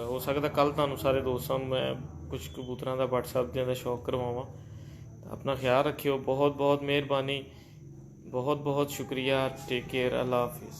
ਹੋ ਸਕਦਾ ਕੱਲ ਤੁਹਾਨੂੰ ਸਾਰੇ ਦੋਸਤਾਂ ਨੂੰ ਮੈਂ ਕੁਛ ਕਬੂਤਰਾਂ ਦਾ WhatsApp ਦੀਆਂ ਦਾ ਸ਼ੌਕ ਕਰਵਾਵਾਂ। ਆਪਣਾ ਖਿਆਲ ਰੱਖਿਓ। ਬਹੁਤ ਬਹੁਤ ਮਿਹਰਬਾਨੀ, ਬਹੁਤ ਬਹੁਤ ਸ਼ੁਕਰੀਆ। Take care. ਅੱਲਾ ਹਾਫਿਜ਼।